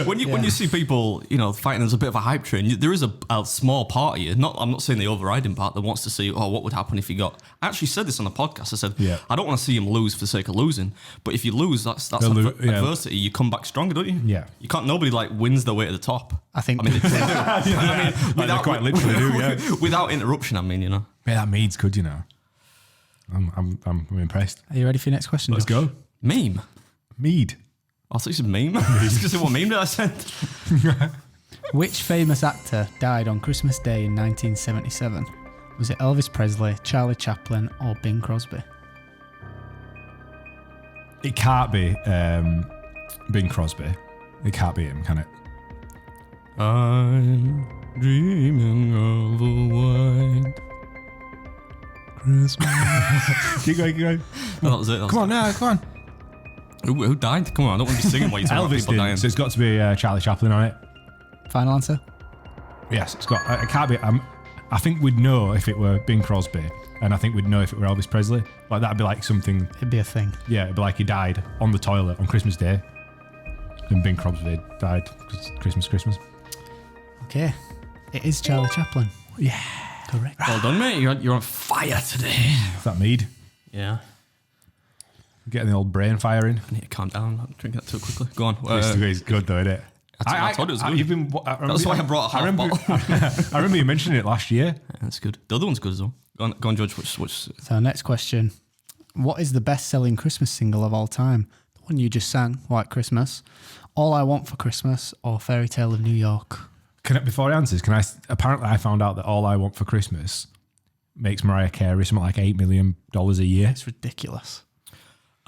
When you see people, fighting as a bit of a hype train, there is a small part of you. I'm not saying the overriding part that wants to see, what would happen if he got. I actually said this on the podcast. I said, I don't want to see him lose for the sake of losing. But if you lose, that's adversity. You come back stronger, don't you? Yeah. You can't. Nobody wins their way to the top. I think. They do. Without quite literally do. Yeah. Without interruption. Yeah, that means good. I'm impressed. Are you ready for your next question? Let's Josh? go. Meme. Mead. I thought you said meme. Because what meme did I send? Which famous actor died on Christmas Day in 1977? Was it Elvis Presley, Charlie Chaplin, or Bing Crosby? It can't be Bing Crosby. It can't be him, can it? I'm dreaming of a white Christmas. Keep going. Oh, that was it. Come on. Who died? Come on, I don't want to be singing while you're talking about Elvis people did, dying. so it's got to be Charlie Chaplin on it. Final answer? Yes, it's got. It can't be. I think we'd know if it were Bing Crosby, and I think we'd know if it were Elvis Presley. Like that'd be like something. It'd be a thing. Yeah, it'd be like he died on the toilet on Christmas Day, and Bing Crosby died Christmas. Okay, it is Charlie Chaplin. Yeah, correct. Well done, mate. You're on fire today. Is that mead? Yeah. Getting the old brain fire in. I need to calm down. I'm drinking that too quickly. Go on. It's good though, isn't it? I told you it was good. You've been, That's why I brought a half bottle. I remember you mentioning it last year. Yeah, that's good. The other one's good as well. Go on, George. Which So next question. What is the best-selling Christmas single of all time? The one you just sang, White Christmas, All I Want for Christmas, or Fairy Tale of New York? Before he answers, apparently I found out that All I Want for Christmas makes Mariah Carey something like $8 million a year. It's ridiculous.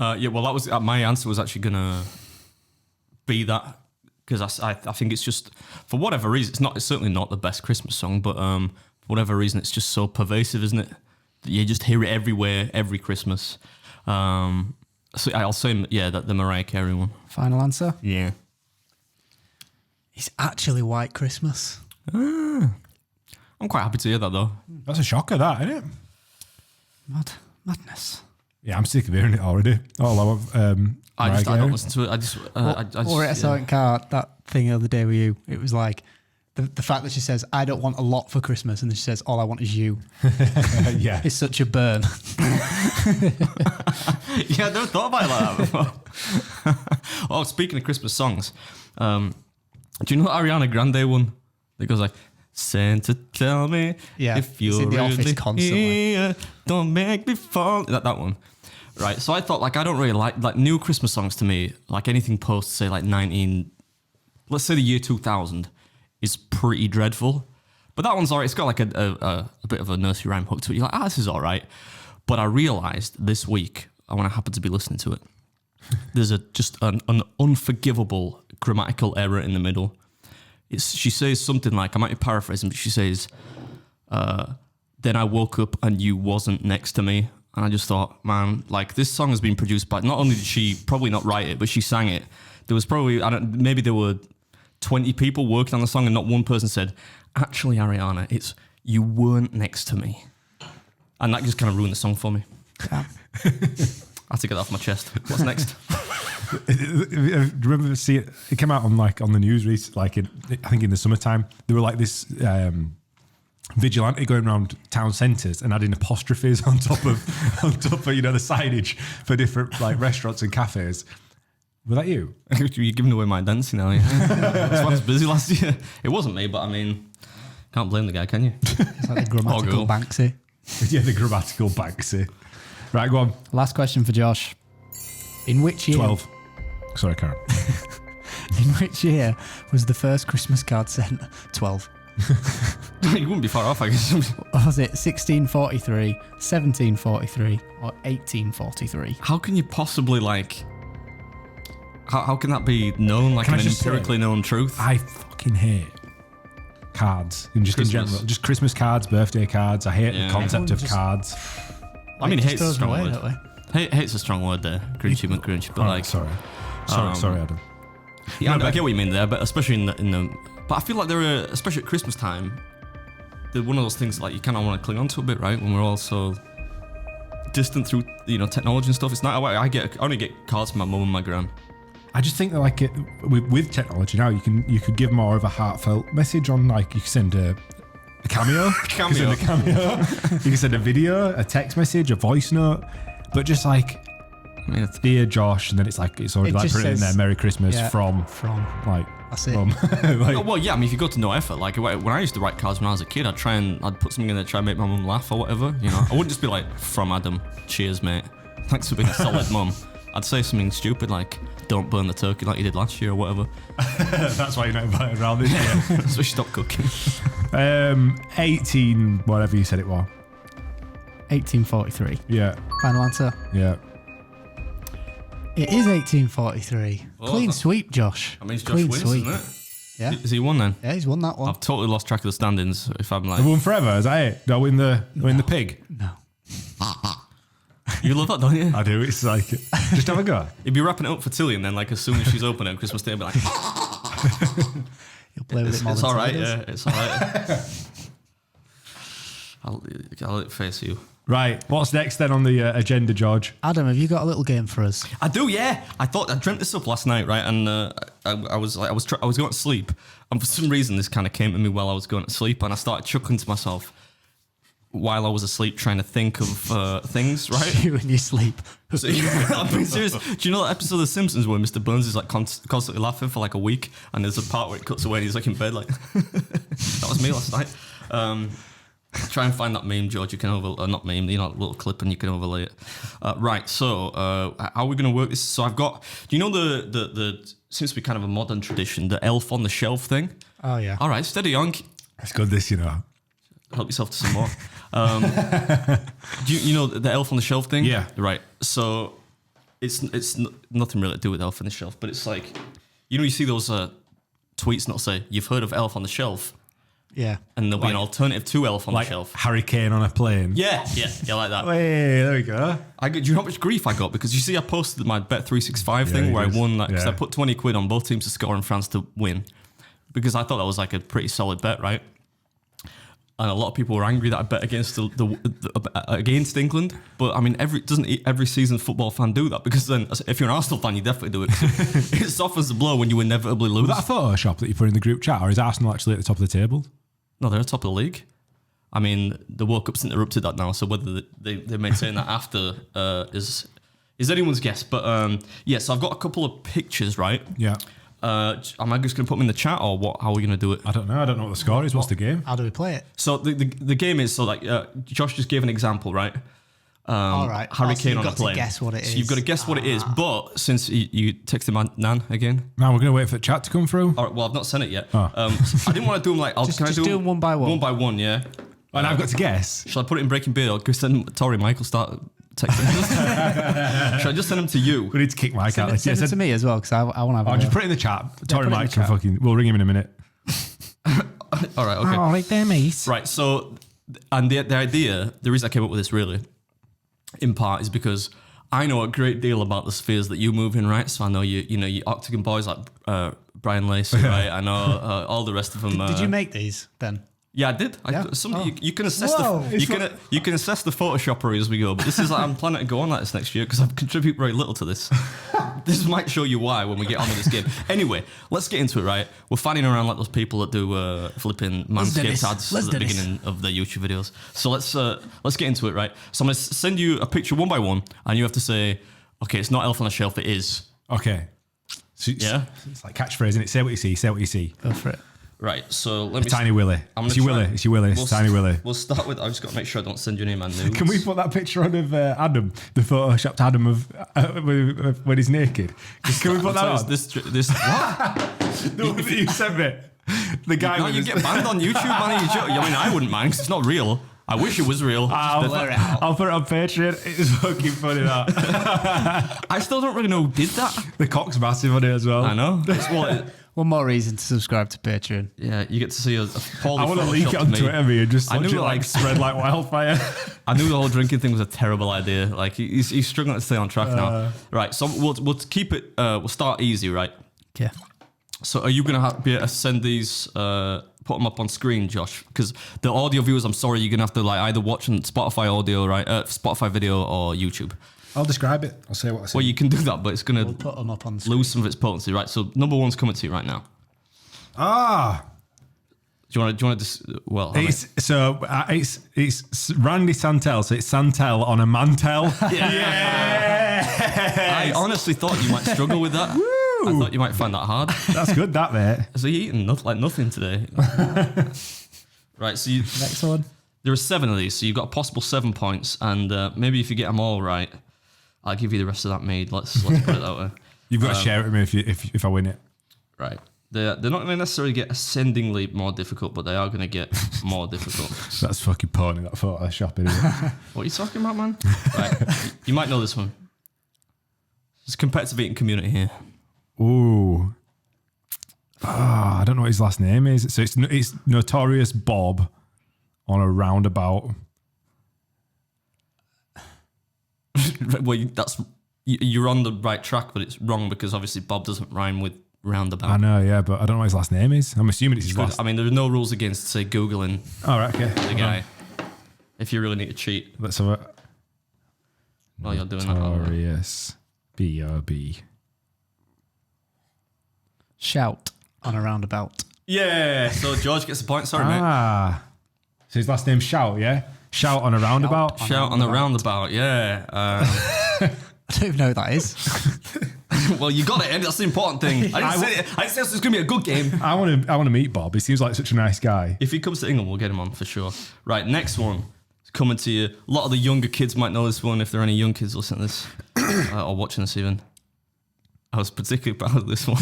yeah, well, that was my answer was actually gonna be that because I think it's just for whatever reason it's certainly not the best Christmas song, but for whatever reason it's just so pervasive, isn't it? That you just hear it everywhere, every Christmas. So I'll say that the Mariah Carey one. Final answer? Yeah. It's actually White Christmas. I'm quite happy to hear that though. That's a shocker, that, isn't it? Madness. Yeah, I'm sick of hearing it already. All I want. I don't listen to it. I just Or I saw it in car, that thing the other day with you. It was like the fact that she says, I don't want a lot for Christmas, and then she says, all I want is you. Yeah. It's such a burn. Yeah, I never thought about it like that before. Oh, speaking of Christmas songs, do you know Ariana Grande one? It goes like, Santa, tell me if you're in the really office constantly. here, don't make me fall. That one. Right, so I thought, I don't really like new Christmas songs to me, like anything post, say, like let's say the year 2000, is pretty dreadful. But that one's all right. It's got like a bit of a nursery rhyme hook to it. You're like, this is all right. But I realised this week, when I happened to be listening to it, there's just an unforgivable grammatical error in the middle. She says something like, I might be paraphrasing, but she says, then I woke up and you wasn't next to me. And I just thought, man, this song has been produced by, not only did she probably not write it, but she sang it. There was probably, maybe there were 20 people working on the song and not one person said, actually, Ariana, it's you weren't next to me. And that just kind of ruined the song for me. Yeah. I had to get that off my chest. What's next? Remember, see it? It came out on the news recently, I think in the summertime. There were this vigilante going around town centres and adding apostrophes on top of the signage for different restaurants and cafes. Was that you? You're giving away my identity now. Yeah. This one's busy last year. It wasn't me, but can't blame the guy, can you? It's like the grammatical Banksy. Yeah, the grammatical Banksy. Right, go on. Last question for Josh. In which year? 12. Sorry, Karen. In which year was the first Christmas card sent? 12. You wouldn't be far off, I guess. Was it 1643, 1743, or 1843? How can you possibly How can that be known? Like an empirically known truth? I fucking hate cards in general. Just Christmas cards, birthday cards. I hate the concept of cards. I mean, hate's a throws them strong away, word. don't we? Hate's a strong word there. Grinchy McGrinch. But sorry, Adam. Yeah, I get what you mean there, but especially in the. But I feel like there are, especially at Christmas time, they're one of those things you kind of want to cling on to a bit, right? When we're all so distant through technology and stuff. It's not. I only get cards from my mum and my gran. I just think that like with technology now, you could give more of a heartfelt message on like you can send a cameo, you can send a cameo, you can send a video, a text message, a voice note, but just like. I mean, it's, Dear Josh, and then it's already It like just put it in says- there. Merry Christmas Yeah. from like That's it. mum. Like, well, yeah. I mean, if you go to no effort, like when I used to write cards when I was a kid, I'd put something in there to try and make my mum laugh or whatever. You know, I wouldn't just be like, "From Adam, cheers, mate. Thanks for being a solid mum." I'd say something stupid like, "Don't burn the turkey like you did last year" or whatever. that's why you're not invited around this year. So stop cooking. 18, whatever you said it was. 1843. Yeah, Final answer. yeah. It is 1843. Oh, Clean that- sweep, Josh. That means Josh Clean wins, sweep. isn't it? Yeah. Is he won then? Yeah, he's won that one. I've totally lost track of the standings. If I'm like, I've won forever. Is that it? Do I win the pig? No. you love that, don't you? I do. It's like just have a go. He'd be wrapping it up for Tilly, and then like as soon as she's open at Christmas Day, he'd be like, He'll play with it more "It's than all right, Tilly does. yeah, it's all right." I'll let it face you. Right. What's next then on the agenda, George? Adam, have you got a little game for us? I do, yeah. I dreamt this up last night, right? And I was going to sleep, and for some reason this kind of came to me while I was going to sleep, and I started chuckling to myself while I was asleep, trying to think of things, right? You in your sleep. So, I'm being serious. Do you know that episode of The Simpsons where Mr. Burns is like constantly laughing for like a week, and there's a part where it cuts away and he's like in bed, like that was me last night. Try and find that meme, George. You can not meme, you know, little clip, and you can overlay it. Right. So, how are we going to work this? So, I've got. Do you know the seems to be kind of a modern tradition, the elf on the shelf thing? Oh, yeah. All right, steady on. It's good. This, you know. Help yourself to some more. Do you know the elf on the shelf thing? Yeah. Right. So, it's nothing really to do with elf on the shelf, but it's like, you see those tweets that say you've heard of elf on the shelf. Yeah. And there'll be an alternative to Elf on Like the Shelf. hurricane on a plane. Yeah, like that. Hey, there we go. Do you know how much grief I got? Because you see, I posted my Bet365 thing you where did. I won that because Yeah. I put 20 quid on both teams to score and France to win. Because I thought that was like a pretty solid bet, right? And a lot of people were angry that I bet against against England. But I mean, doesn't every seasoned football fan do that? Because then, if you're an Arsenal fan, you definitely do it. It softens the blow when you inevitably lose. Was that a Photoshop that you put in the group chat, or is Arsenal actually at the top of the table? No, they're at the top of the league. I mean, the World Cup's interrupted that now, so whether they maintain that after is anyone's guess. But yeah, so I've got a couple of pictures, right? Yeah. Am I just going to put them in the chat, or what? How are we going to do it? I don't know. I don't know what the score is. What's the game? How do we play it? So the game is, so like Josh just gave an example, right? All right. Hurricane so you've on a got plane. to guess what it is. So you've got to guess what it is. But since you texted my nan again, Now we're going to wait for the chat to come through. all right, well I've not sent it yet. Oh. I didn't want to do them like. Just do them one by one. One by one, yeah. And I've got to guess. Shall I put it in Breaking Bad, or can I send Tori Michael start texting? Should I just send them to you? We need to kick Mike out. Send it to me as well, because I want to have a I'll just go. put it in the chat. Tory put it in Mike the can chat. fucking. We'll ring him in a minute. All right, okay. right there, mate. Right, so, and the idea, the reason I came up with this really, in part, is because I know a great deal about the spheres that you move in, right? So I know you Octagon boys like Brian Lacey, right? I know all the rest of them. Did you make these then? Yeah, I did. Yeah? You can assess Whoa. you can assess the Photoshoppery as we go. But this is like, I'm planning to go on like this next year because I contribute very little to this. This might show you why when we get on with this game. Anyway, let's get into it. Right, we're fanning around like those people that do flipping Let's do Manscaped this. ads Let's at the do this. beginning of their YouTube videos. So let's get into it. Right. So I'm gonna send you a picture one by one, and you have to say, okay, it's not Elf on a Shelf. It is. Okay. So Yeah. It's like catchphrase, isn't it? Say what you see. Say what you see. Go for it. Right. So let me. Tiny Willy. I'm It's gonna your try- Willy. It's your Willy. It's Tiny Willy. We'll start with. I just got to make sure I don't send you any of my nudes. Can we put that picture on of Adam, the photoshopped Adam of when he's naked? Can we put that on? This what? The one that you sent me. The guy No, with you his- get banned on YouTube, man. I mean, I wouldn't mind because it's not real. I wish it was real. I'll put it on Patreon. It's fucking funny that. I still don't really know who did that. The cock's massive on it as well. I know. One more reason to subscribe to Patreon. Yeah, you get to see a poorly I want to leak it photoshopped on me. Twitter me and just I watch knew, it like like- spread like wildfire. I knew the whole drinking thing was a terrible idea. Like he's struggling to stay on track now. Right, so we'll keep it. We'll start easy, right? Okay. So are you gonna be able to send these? Put them up on screen, Josh, because the audio viewers, I'm sorry, you're gonna have to like either watch on Spotify audio, right? Spotify video or YouTube. I'll describe it. I'll say what I see. Well, you can do that, but it's going We'll to put them up on the screen. lose some of its potency, right? So number one's coming to you right now. Do you want to? Well, I mean, it's Randy Santel, so it's Santel on a mantel. I honestly thought you might struggle with that. I thought you might find that hard. That's good, that mate. So you eating like nothing today. Right, so Next one. there are 7 of these, so you've got a possible 7 points, and maybe if you get them all right, I'll give you the rest of that mead. Let's put it that way. You've got to share it with me if I win it. Right. They're not going to necessarily get ascendingly more difficult, but they are going to get more difficult. That's fucking pony, that Photoshop, isn't it? What are you talking about, man? Right. You might know this one. It's a competitive eating community here. Ooh. I don't know what his last name is. So it's Notorious Bob on a roundabout. Well, you're on the right track, but it's wrong because obviously Bob doesn't rhyme with roundabout. I know, yeah, but I don't know what his last name is. I'm assuming it's his last. I mean, there are no rules against, say, Googling All right, okay. the guy. If you really need to cheat, Let's have a while you're doing that. Notorious B.O.B. Shout on a roundabout. Yeah. So George gets a point. Sorry, mate. So his last name's Shout, yeah? Shout on a roundabout? Shout on the roundabout. Yeah. I don't even know who that is. Well, you got it, and that's the important thing. I didn't say this was going to be a good game. I want to meet Bob. He seems like such a nice guy. If he comes to England, we'll get him on for sure. Right, next one. It's coming to you. A lot of the younger kids might know this one if there are any young kids listening to this or watching this even. I was particularly proud of this one.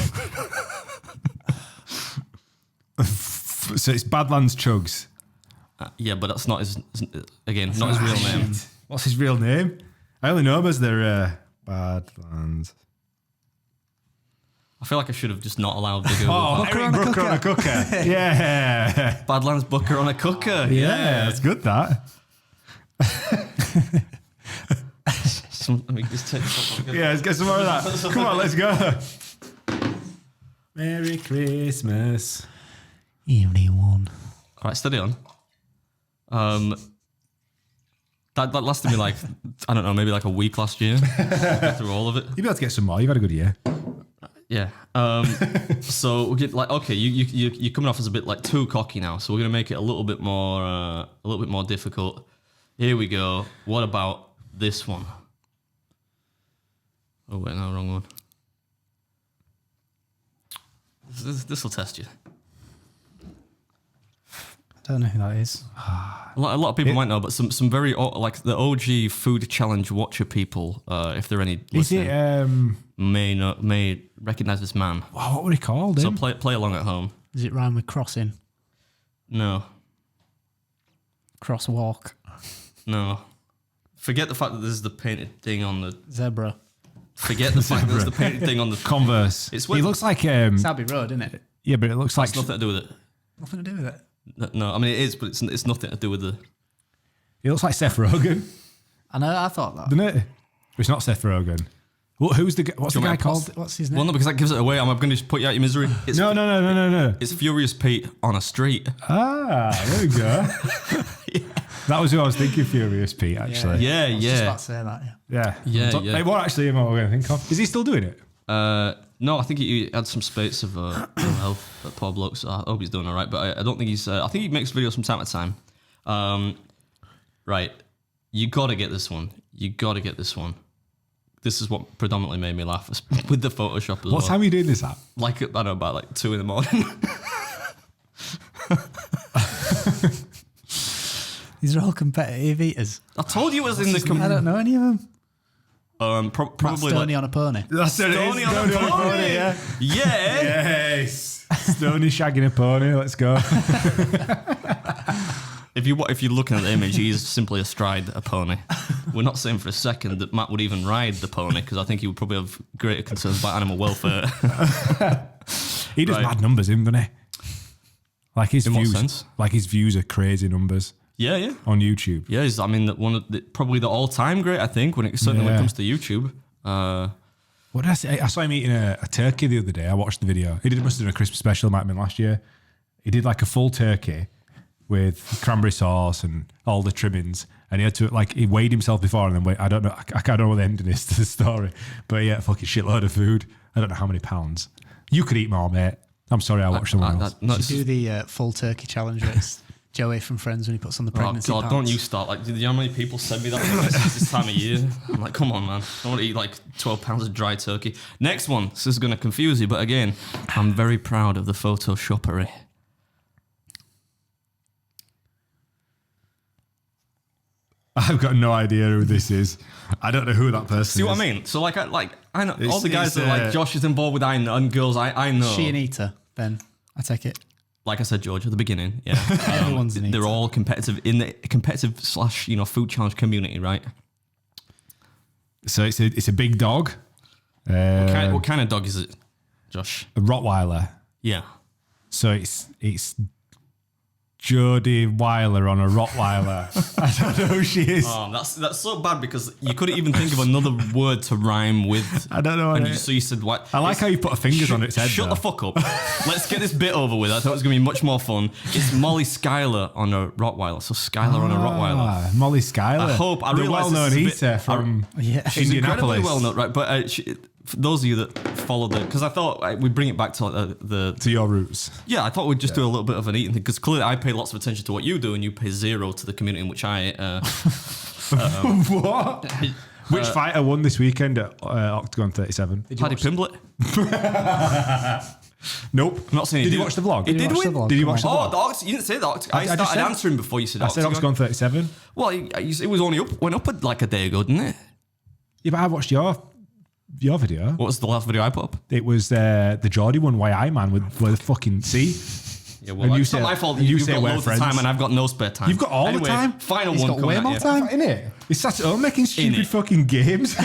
So it's Badlands Chugs. Yeah, but that's not his real name. What's his real name? I only know him as their Badlands. I feel like I should have just not allowed to go. Oh, Eric Brooker on a cooker. Yeah. Badlands Booker on a cooker. Yeah, that's good, that. Let me just take something. Yeah, let's get some more of that. Come on, let's go. Merry Christmas. Everyone. All right, steady on. That lasted me like, I don't know, maybe like a week last year. Get through all of it. You'll be able to get some more. You've had a good year. Yeah. So we get like, okay, you're coming off as a bit like too cocky now. So we're gonna make it a little bit more difficult. Here we go. What about this one? Oh wait, no, wrong one. This will test you. I don't know who that is. A lot of people might know, but some very like the OG food challenge watcher people, if there are any Is listening, it, may recognize this man. wow, what were he called? So him? play along at home. Does it rhyme with crossing? No, Crosswalk? no. Forget the fact that there's the painted thing on the. Zebra? Forget the fact that there's the painted thing on the. Converse. It's He with- looks like, It's Abbey Road, isn't it? yeah, but it looks like, It's nothing to do with it. Nothing to do with it. No, I mean it is, but it's nothing to do with the. it looks like Seth Rogen, I know, I thought that. doesn't it? It's not Seth Rogen. What's the Do guy you want me to called? What's his name? Well, no, because that gives it away. I'm going to just put you out your misery. It's, No. It's Furious Pete on a street. There we go. That was who I was thinking, Furious Pete, actually. Yeah, I was just yeah. about to say that, yeah. Yeah. Hey, what actually am I going to think of? Is he still doing it? No, I think he had some spates of ill health, that poor bloke. So I hope he's doing all right. But I don't think he's. I think he makes videos from time to time. Right, you got to get this one. This is what predominantly made me laugh with the Photoshop as What well. time are you doing this at? Like I don't know, about like 2 a.m. These are all competitive eaters. I told you it was in the. I don't know any of them. Probably Stoney like on a pony. That's it. Stoney on a pony. Yeah. Yeah. Yes. Stoney shagging a pony. Let's go. If you're looking at the image, he's simply astride a pony. We're not saying for a second that Matt would even ride the pony because I think he would probably have greater concerns about animal welfare. He does Right. mad numbers, doesn't he? Like his In what views. sense? Like his views are crazy numbers Yeah. on YouTube. Yeah, he's, I mean, one of probably the all-time great. I think certainly when it Yeah. comes to YouTube. What did I say? I saw him eating a turkey the other day. I watched the video. He must have done a Christmas special. Might have been last year. He did like a full turkey, with cranberry sauce and all the trimmings. And he had to, like, he weighed himself before and then wait. I don't know. I don't know what the ending is to the story. But he ate a fucking shitload of food. I don't know how many pounds. You could eat more, mate. I'm sorry, I watched someone else. You should do the full turkey challenge where it's Joey from Friends when he puts on the Oh pregnancy God! pants. Don't you start like? Do you know how many people send me that this time of year? I'm like, come on, man! I want to eat like 12 pounds of dry turkey. Next one. This is going to confuse you, but again, I'm very proud of the photoshoppery. I've got no idea who this is. I don't know who that person is. See what I mean? So I know all the guys it's, that like Josh is involved with. I know, and girls I know. She and Eater, then I take it. Like I said, George, at the beginning, yeah, Everyone's an they're eater. all competitive in the competitive / food challenge community, right? So it's a big dog. What kind of dog is it, Josh? A Rottweiler. Yeah. So it's Jodie Weiler on a Rottweiler. I don't know who she is. That's so bad because you couldn't even think of another word to rhyme with. I don't know. So you said what? I like how you put a fingers on its head. Shut though. the fuck up. Let's get this bit over with. I thought it was going to be much more fun. It's Molly Schuyler on a Rottweiler. So Schuyler on a Rottweiler. Molly Schuyler. I the realise well-known this is a bit- eater from She's incredibly Indianapolis. well known, right? But for those of you that follow because I thought we'd bring it back to like, the To your roots. yeah, I thought we'd just do a little bit of an eating thing because clearly I pay lots of attention to what you do and you pay zero to the community in which I. What? Which fighter won this weekend at Octagon 37? Paddy Pimblett. Nope. I'm not saying Did he you watch the vlog? He did watch the win. vlog? Did you watch the Oh, vlog? the Oct. You didn't say the Oct. I just started said- answering before you said I said Octagon 37. Well, it was only went up like a day ago, didn't it? Yeah, but I watched your video. What was the last video I put up? It was the Geordie one, YI man, with the fucking sea. Yeah, well, And you it's not say- my fault. and you You've say got we're loads friends. of time and I've got no spare time. You've got all the Anyway, time. Final He's one got coming way at more you. time. Innit? He's sat at home making stupid Innit? fucking games.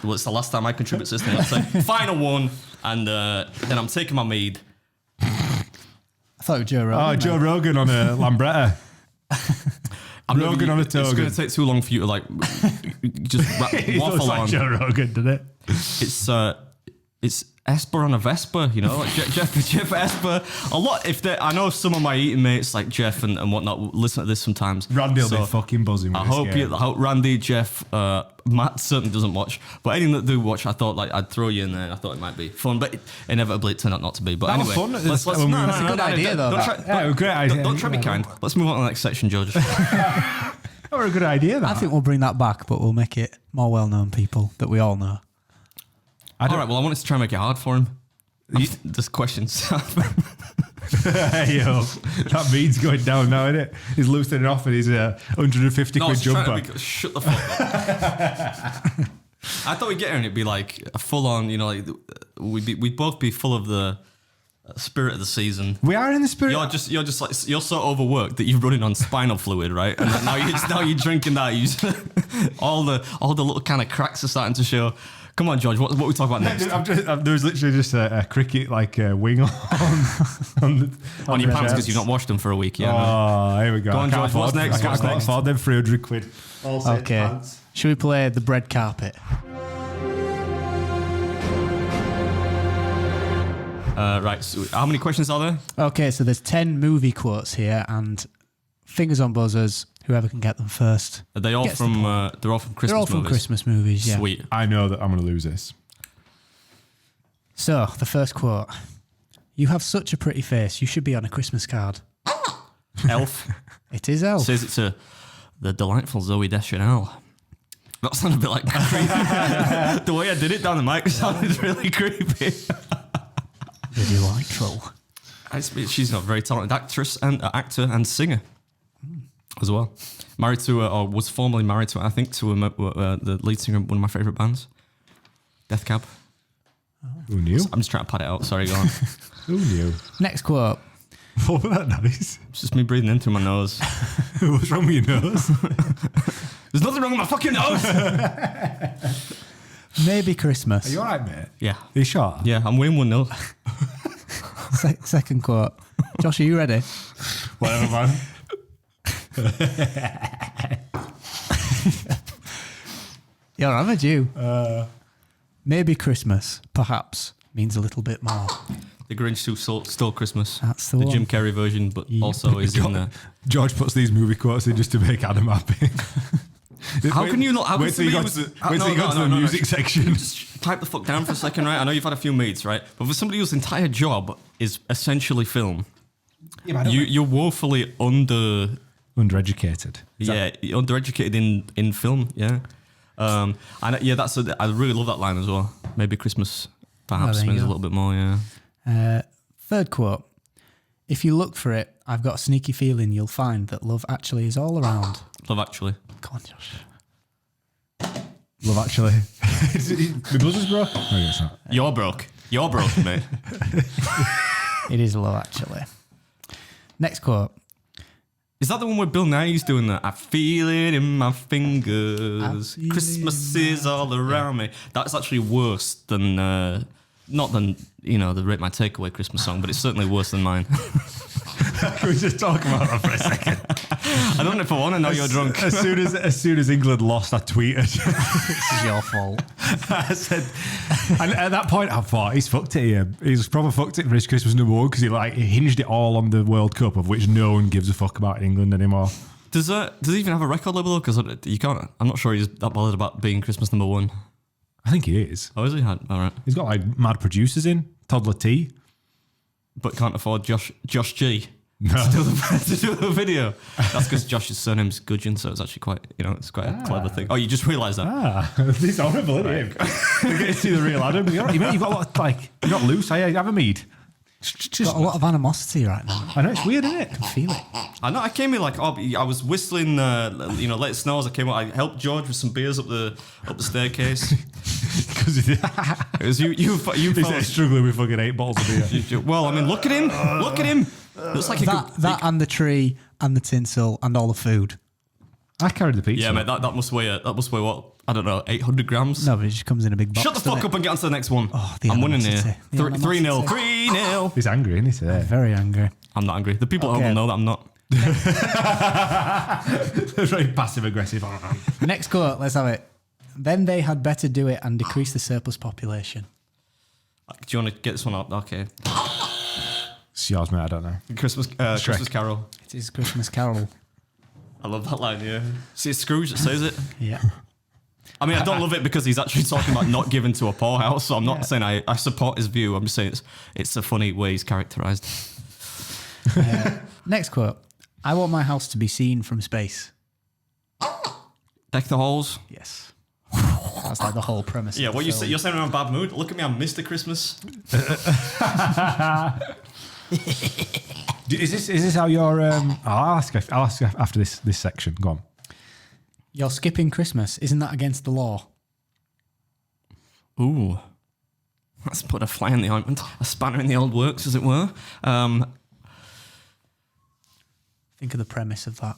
Well, it's the last time I contribute to this thing. I'll say final one, and then I'm taking my mead. I thought it was Joe Rogan. Oh, Joe Rogan on a Lambretta. Rogan on a It's going toga. to take too long for you to like just He looks waffle like on. Joe Rogan, doesn't it? It's Esper on a Vespa, you know, like Jeff Esper. A lot. I know some of my eating mates like Jeff and whatnot listen to this sometimes. Randy will So be fucking buzzing with I this hope game. I hope Randy, Jeff, Matt certainly doesn't watch, but anything that do watch, I thought like I'd throw you in there. I thought it might be fun, but inevitably it turned out not to be. But That was anyway, fun. That's a good idea, though, Don't that. Yeah, it was a great idea. Don't try to be kind. Let's move on to the next section, George. That was a good idea, that. I think we'll bring that back, but we'll make it more well-known people that we all know. All right. Well, I wanted to try and make it hard for him. This questions. Yo, that means going down now, isn't it? He's loosening off and he's a 150 quid jumper. Shut the fuck up. I thought we'd get here and it'd be like a full on, you know, like we'd both be full of the spirit of the season. We are in the spirit. You're just like you're so overworked that you're running on spinal fluid, right? And then now you're drinking that. You just, all the little kind of cracks are starting to show. Come on, George. What we talk about next? There's literally just a cricket like wing on On your pants because you've not washed them for a week. Yeah. Oh, here we go. Go on, I can't George, what's afford- next? I can't What's next? afford them 300 quid. Okay. Should we play the bread carpet? Right. So how many questions are there? Okay, so there's 10 movie quotes here, and fingers on buzzers, whoever can get them first. Are they all Gets the from? They're all from Christmas They're all from movies. Christmas movies, yeah. Sweet. I know that I'm going to lose this. So, the first quote. You have such a pretty face, you should be on a Christmas card. Elf It is Elf. says it to the delightful Zoe Deschanel. That sounded a bit like creepy. The way I did it down the mic sounded really creepy. The delightful. She's a very talented actress and actor and singer as well. Married to, or was formerly married to, I think, to the lead singer of one of my favourite bands, Death Cab. Who knew? I'm just trying to pad it out. Sorry, go on. Who knew? Next quote. What was that noise? It's just me breathing in through my nose. What's wrong with your nose? There's nothing wrong with my fucking nose. Maybe Christmas. Are you alright, mate? Yeah. Are you sure? Yeah, I'm winning 1-0. Second quote. Josh, are you ready? Whatever, man. You're hammered, you. Maybe Christmas, perhaps, means a little bit more. The Grinch Who Stole Christmas. That's the the one. Jim Carrey version, but also is in there. George puts these movie quotes in just to make Adam happy. How can you not? How Wait till you got to the music section. Just pipe the fuck down for a second, right? I know you've had a few mates, right? But for somebody whose entire job is essentially film, you're woefully undereducated. You're undereducated in film, yeah. And yeah, I really love that line as well. Maybe Christmas perhaps means a little bit more, yeah. Third quote. If you look for it, I've got a sneaky feeling you'll find that love actually is all around. Love Actually. Come on, Josh. Love Actually. My buzzer's broke. No, it's not. You're broke, mate. It is Love Actually. Next quote. Is that the one where Bill Nye's doing that? I feel it in my fingers. Christmas is all around me. That's actually worse than, not than, the Rate My Takeaway Christmas song, but it's certainly worse than mine. Can we just talk about that for a second? I don't know if I want to know you're drunk. As soon as England lost, I tweeted. This is your fault. I said, and at that point, I thought he's fucked it here. He's probably fucked it for his Christmas number one because he hinged it all on the World Cup, of which no one gives a fuck about in England anymore. Does he even have a record label though? Because you can't. I'm not sure he's that bothered about being Christmas number one. I think he is. Oh, is he? All right. He's got like mad producers in Toddler T, but can't afford Josh G. No. to do the video. That's because Josh's surname's Gudgeon, so it's actually quite, it's quite a clever thing. Oh, you just realised that? This is horrible, isn't it? You get to see the real Adam. You've got a lot of, you're not loose. Have a mead. Got a lot of animosity right now. I know, it's weird, isn't it? I can feel it. I know. I came here I was whistling, Let It Snow as I came out. I helped George with some beers up the staircase. Because it was you he's struggling with fucking 8 bottles of beer. Well, I mean, look at him. Look at him. Looks like that and the tree and the tinsel and all the food. I carried the pizza. Yeah, mate. That must weigh what? I don't know, 800 grams. No, but it just comes in a big box. Shut the fuck up and get on to the next one. Oh, I'm winning here. animosity. 3-0. 3-0. He's angry, isn't he, today? Very angry. I'm not angry. The people at home will know that I'm not. Very passive aggressive. Next quote, let's have it. Then they had better do it and decrease the surplus population. Do you want to get this one up? Okay. It's yours, mate. I don't know. Christmas Carol. It is Christmas Carol. I love that line, yeah. See, it's Scrooge that says it. Yeah. I mean, I don't love it because he's actually talking about not giving to a poorhouse, so I'm not saying I support his view. I'm just saying it's a funny way he's characterised. Next quote. I want my house to be seen from space. Deck the halls. Yes. That's like the whole premise. Yeah, of the what you're film. saying I'm in a bad mood? Look at me, I'm Mr. Christmas. Is this how you're? I'll ask after this section. Go on. You're skipping Christmas. Isn't that against the law? Ooh. Let's put a fly in the ointment. A spanner in the old works, as it were. Think of the premise of that.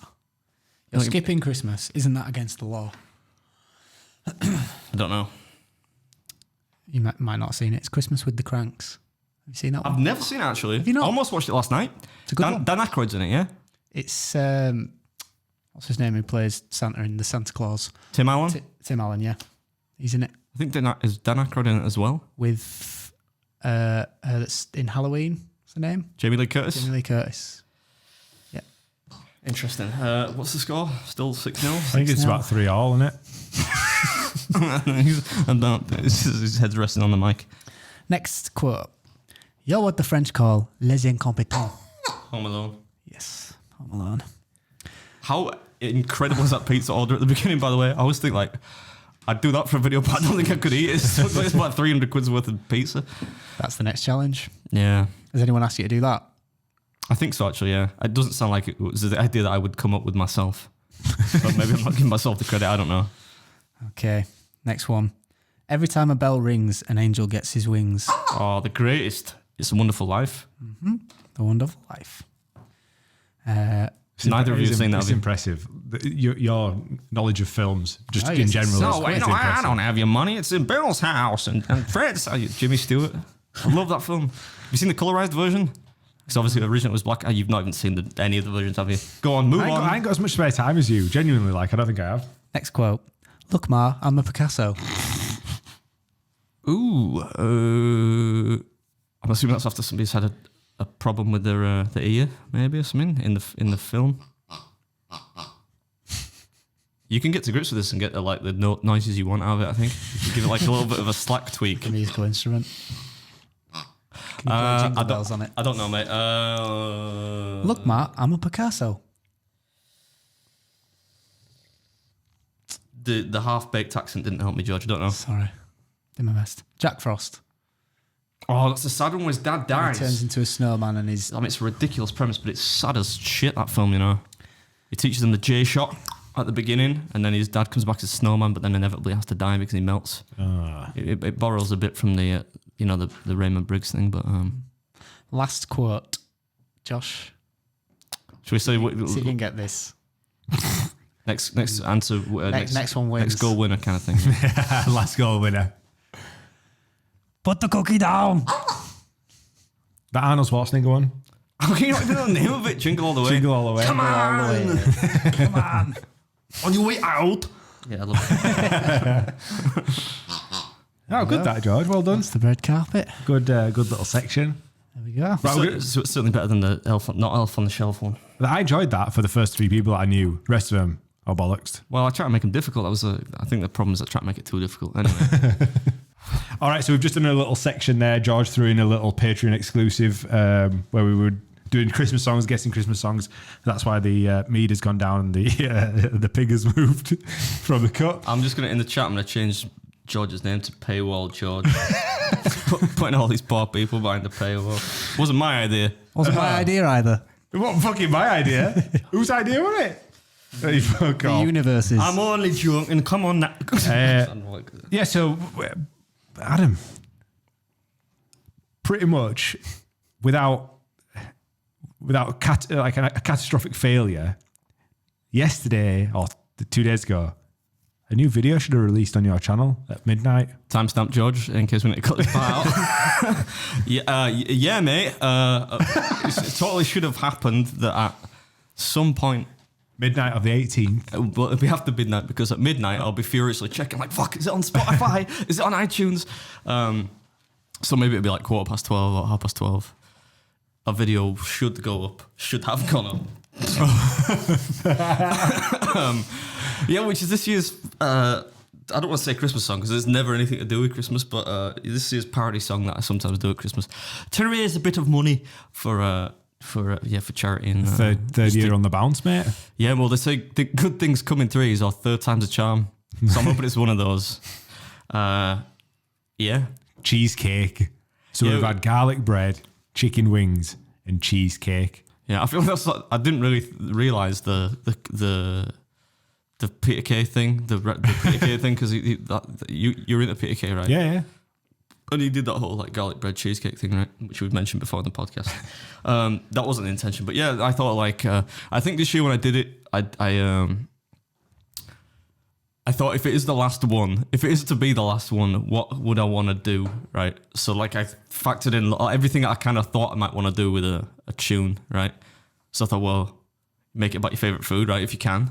You're skipping Christmas. Isn't that against the law? I don't know. You might not have seen it. It's Christmas with the Cranks. Have you seen that one? I've never seen it, actually. Have you not? I almost watched it last night. It's a good one. Dan Aykroyd's in it, yeah? It's, what's his name who plays Santa in the Santa Claus? Tim Allen? Tim Allen, yeah. He's in it. I think is Dan Aykroyd in it as well? With, that's in Halloween. What's the name? Jamie Lee Curtis? Jamie Lee Curtis. Yeah. Interesting. What's the score? Still 6-0? I think it's 6-0. about 3-all, isn't it? His head's resting on the mic. Next quote. You're what the French call les incompetents. Home Alone. Yes, Home Alone. How incredible is that pizza order at the beginning, by the way? I always think, I'd do that for a video, but I don't think I could eat it. It's about 300 quid's worth of pizza. That's the next challenge. Yeah. Has anyone asked you to do that? I think so, actually, yeah. It doesn't sound like it was the idea that I would come up with myself. But maybe I'm not giving myself the credit, I don't know. Okay, next one. Every time a bell rings, an angel gets his wings. Oh, the greatest. It's a Wonderful Life. Mm-hmm. The Wonderful Life. Neither of you have seen that. It's impressive. Your knowledge of films, just Oh, in yes, general. No, is I don't have your money. It's in Bill's house and Fred's. Jimmy Stewart. I love that film. Have you seen the colorized version? Because obviously the original was black. You've not even seen any of the versions, have you? Go on, move on. I ain't got as much spare time as you. Genuinely, I don't think I have. Next quote. Look, Ma, I'm a Picasso. Ooh. I'm I'm assuming that's after somebody's had a problem with their ear, maybe, or something in the film. You can get to grips with this and get the noises you want out of it. I think you give it like a little bit of a slack tweak. A musical instrument. Can you play Jingle Bells on it? I don't know, mate. Look, Matt, I'm a Picasso. The half-baked accent didn't help me, George. I don't know. Sorry. Did my best. Jack Frost. Oh, that's the sad one where his dad dies. He turns into a snowman and he's... I mean, it's a ridiculous premise, but it's sad as shit, that film, you know. He teaches him the J shot at the beginning, and then his dad comes back as a snowman, but then inevitably has to die because he melts. It borrows a bit from the Raymond Briggs thing, but... Last quote. Josh. Should we say... See if you can get this. Next answer... next one wins. Next goal winner kind of thing. Last goal winner. Put the cookie down. That Arnold Schwarzenegger one. Okay, you not even know the name of it. Jingle all the way. Jingle all the way. Come on. Come on. On your way out. Yeah, I love it. Oh, good that, George. Well done. That's the red carpet. Good little section. There we go. Right, So it's certainly better than the not Elf on the Shelf one. I enjoyed that for the first 3 people that I knew. The rest of them are bollocks. Well, I try to make them difficult. I think the problem is I try to make it too difficult. Anyway. All right, so we've just done a little section there. George threw in a little Patreon exclusive where we were doing Christmas songs, guessing Christmas songs. That's why the mead has gone down and the pig has moved from the cut. I'm just in the chat, I'm going to change George's name to Paywall George. Putting all these poor people behind the paywall. Wasn't my idea. Wasn't my idea either. It wasn't fucking my idea. Whose idea was it? Hey, fuck The off. universes. I'm only joking. Come on now. Yeah, so Adam, pretty much without a catastrophic failure, yesterday or 2 days ago, a new video should have released on your channel at midnight. Timestamp George, in case we need to cut this part out. Yeah, mate. It totally should have happened that at some point. Midnight of the 18th. Well, it'll be after midnight because at midnight I'll be furiously checking like, fuck, is it on Spotify? Is it on iTunes? So maybe it'll be like 12:15 or 12:30. A video should have gone up. Yeah, which is this year's, I don't want to say Christmas song because there's never anything to do with Christmas, but this year's parody song that I sometimes do at Christmas to raise a bit of money for charity. And, third year on the bounce, mate. Yeah, well, they say good things come in threes or third time's a charm. So I'm hoping it's one of those. Yeah. Cheesecake. So we've had garlic bread, chicken wings, and cheesecake. Yeah, I feel I didn't really realise the Peter Kay thing, the Peter Kay thing, because you're into Peter Kay, right? Yeah. And he did that whole like garlic bread cheesecake thing, right? Which we've mentioned before in the podcast. That wasn't the intention, but yeah, I thought I think this year when I did it, I thought if it is to be the last one, what would I want to do, right? So like I factored in everything I kind of thought I might want to do with a tune, right? So I thought, well, make it about your favorite food, right? If you can.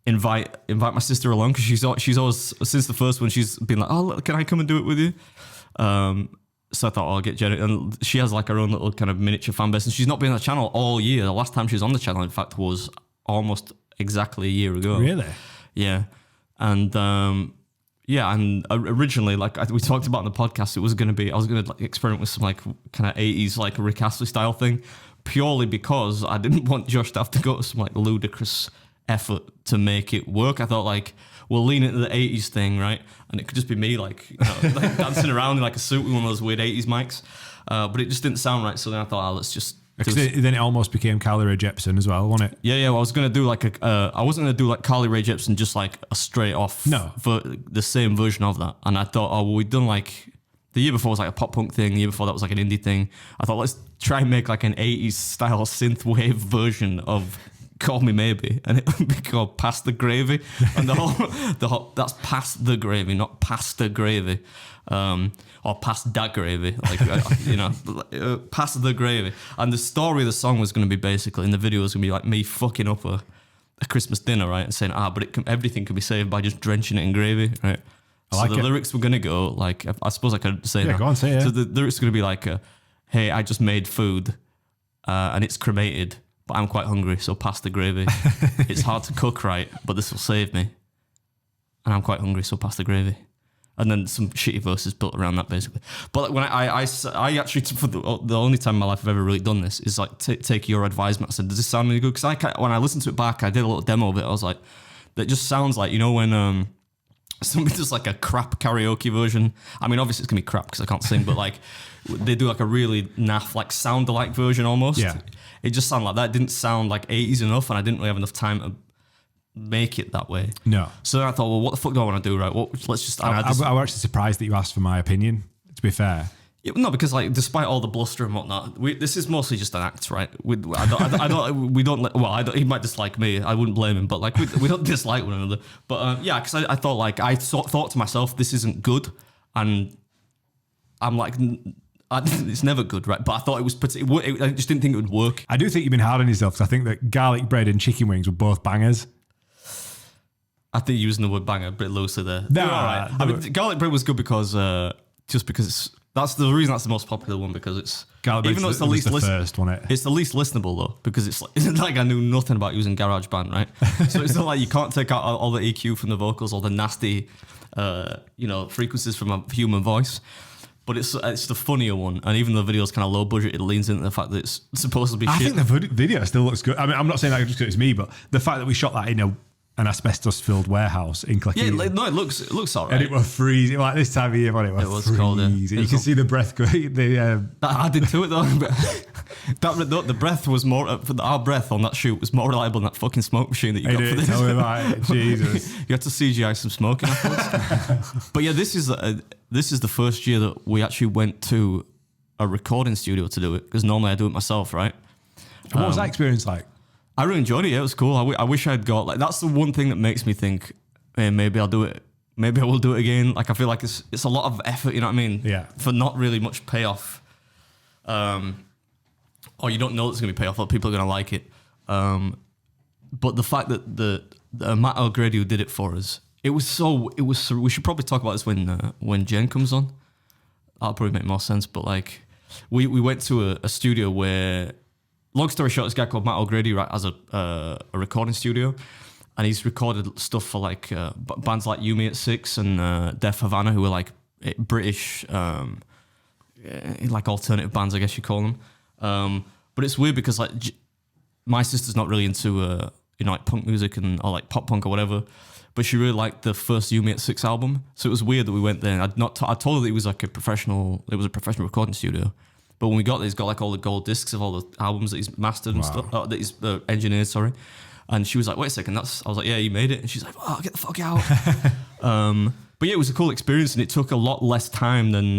Invite my sister along because she's always since the first one she's been like, oh, can I come and do it with you? So I thought I'll get Jenny, and she has like her own little kind of miniature fan base, and she's not been on the channel all year. The last time she was on the channel, in fact, was almost exactly a year ago. Really? Yeah, and originally, like we talked about in the podcast, I was going to like experiment with some like kind of 80s like Rick Astley style thing, purely because I didn't want Josh to have to go to some like ludicrous effort to make it work. I thought like we'll lean into the 80s thing, right? And it could just be me like, like dancing around in like a suit with one of those weird 80s mics. But it just didn't sound right. So then I thought, let's just... Then it almost became Carly Rae Jepsen as well, wasn't it? Yeah. Well, I was going to do like I wasn't going to do like Carly Rae Jepsen, just like a straight off for the same version of that. And I thought, we'd done like... The year before was like a pop punk thing. The year before that was like an indie thing. I thought, let's try and make like an 80s style synth wave version of Call Me Maybe, and it would be called Pass the Gravy, and the whole that's Pass the Gravy, not Pasta Gravy, or Pass da Gravy, like Pass the Gravy. And the story of the song was going to be basically, in the video was going to be like me fucking up a Christmas dinner, right, and saying but everything can be saved by just drenching it in gravy, right. I like so the it. lyrics were gonna go like, I suppose I could say that. Go on, say it. So the lyrics are gonna be like, "Hey, I just made food, and it's cremated, but I'm quite hungry, so pass the gravy. It's hard to cook right, but this will save me, and I'm quite hungry, so pass the gravy." And then some shitty verses built around that, basically. But like when I actually, for the only time in my life I've ever really done this is like take your advisement. I said, does this sound any good? Because when I listened to it back, I did a little demo of it. I was like, that just sounds like, you know, when somebody does like a crap karaoke version. I mean, obviously it's gonna be crap because I can't sing, but like they do like a really naff, like sound-alike version almost. Yeah. It just sounded like that. It didn't sound like 80s enough, and I didn't really have enough time to make it that way. No. So then I thought, well, what the fuck do I want to do? Right? Well, let's just. I was actually surprised that you asked for my opinion, to be fair. Yeah, no, because like, despite all the bluster and whatnot, this is mostly just an act, right? We don't. He might dislike me. I wouldn't blame him, but like, we don't dislike one another. But yeah, because I thought like, thought to myself, this isn't good, and I'm like, it's never good, right? But I thought it was. I just didn't think it would work. I do think you've been hard on yourself because I think that garlic bread and chicken wings were both bangers. I think using the word banger a bit loosely there. No, all right. I mean, garlic bread was good because just because that's the reason that's the most popular one, because it's Garlic even though it's the least first, wasn't it? It's the least listenable though, because it's like I knew nothing about using GarageBand, right? So it's not like you can't take out all the EQ from the vocals, all the nasty, frequencies from a human voice. But it's the funnier one, and even though the video's kind of low budget, it leans into the fact that it's supposed to be I shit. think the video still looks good. I mean, I'm not saying that just because it's me, but the fact that we shot that in an asbestos-filled warehouse in Cleckheaton. Yeah, no, it looks all right. And it was freezing. Like this time of year, man, it was freezing. cold, yeah. You can see the breath going. That added to it though. The breath was more. Our breath on that shoot was more reliable than that fucking smoke machine that you got for this. Tell me about it. Jesus. You had to CGI some smoking afterwards. But yeah, this is the first year that we actually went to a recording studio to do it, because normally I do it myself, right? And what was that experience like? I really enjoyed it. Yeah, it was cool. I wish I'd got like, that's the one thing that makes me think, hey, maybe I'll do it. Maybe I will do it again. Like I feel like it's a lot of effort. You know what I mean? Yeah. For not really much payoff. Or you don't know it's going to be payoff, or people are going to like it. But the fact that the Matt O'Grady who did it for us, it was so. We should probably talk about this when Jen comes on. That'll probably make more sense. But like, we went to a studio where, long story short, this guy called Matt O'Grady has a recording studio, and he's recorded stuff for like bands like You Me at Six and Def Havana, who are like British, like alternative bands, I guess you call them. But it's weird because like my sister's not really into like punk music or like pop punk or whatever, but she really liked the first You Me at Six album. So it was weird that we went there. And I told her that it was a professional recording studio. But when we got there, he's got like all the gold discs of all the albums that he's mastered and stuff, that he's engineered, sorry. And she was like, wait a second, I was like, yeah, you made it. And she's like, oh, get the fuck out. But yeah, it was a cool experience, and it took a lot less time than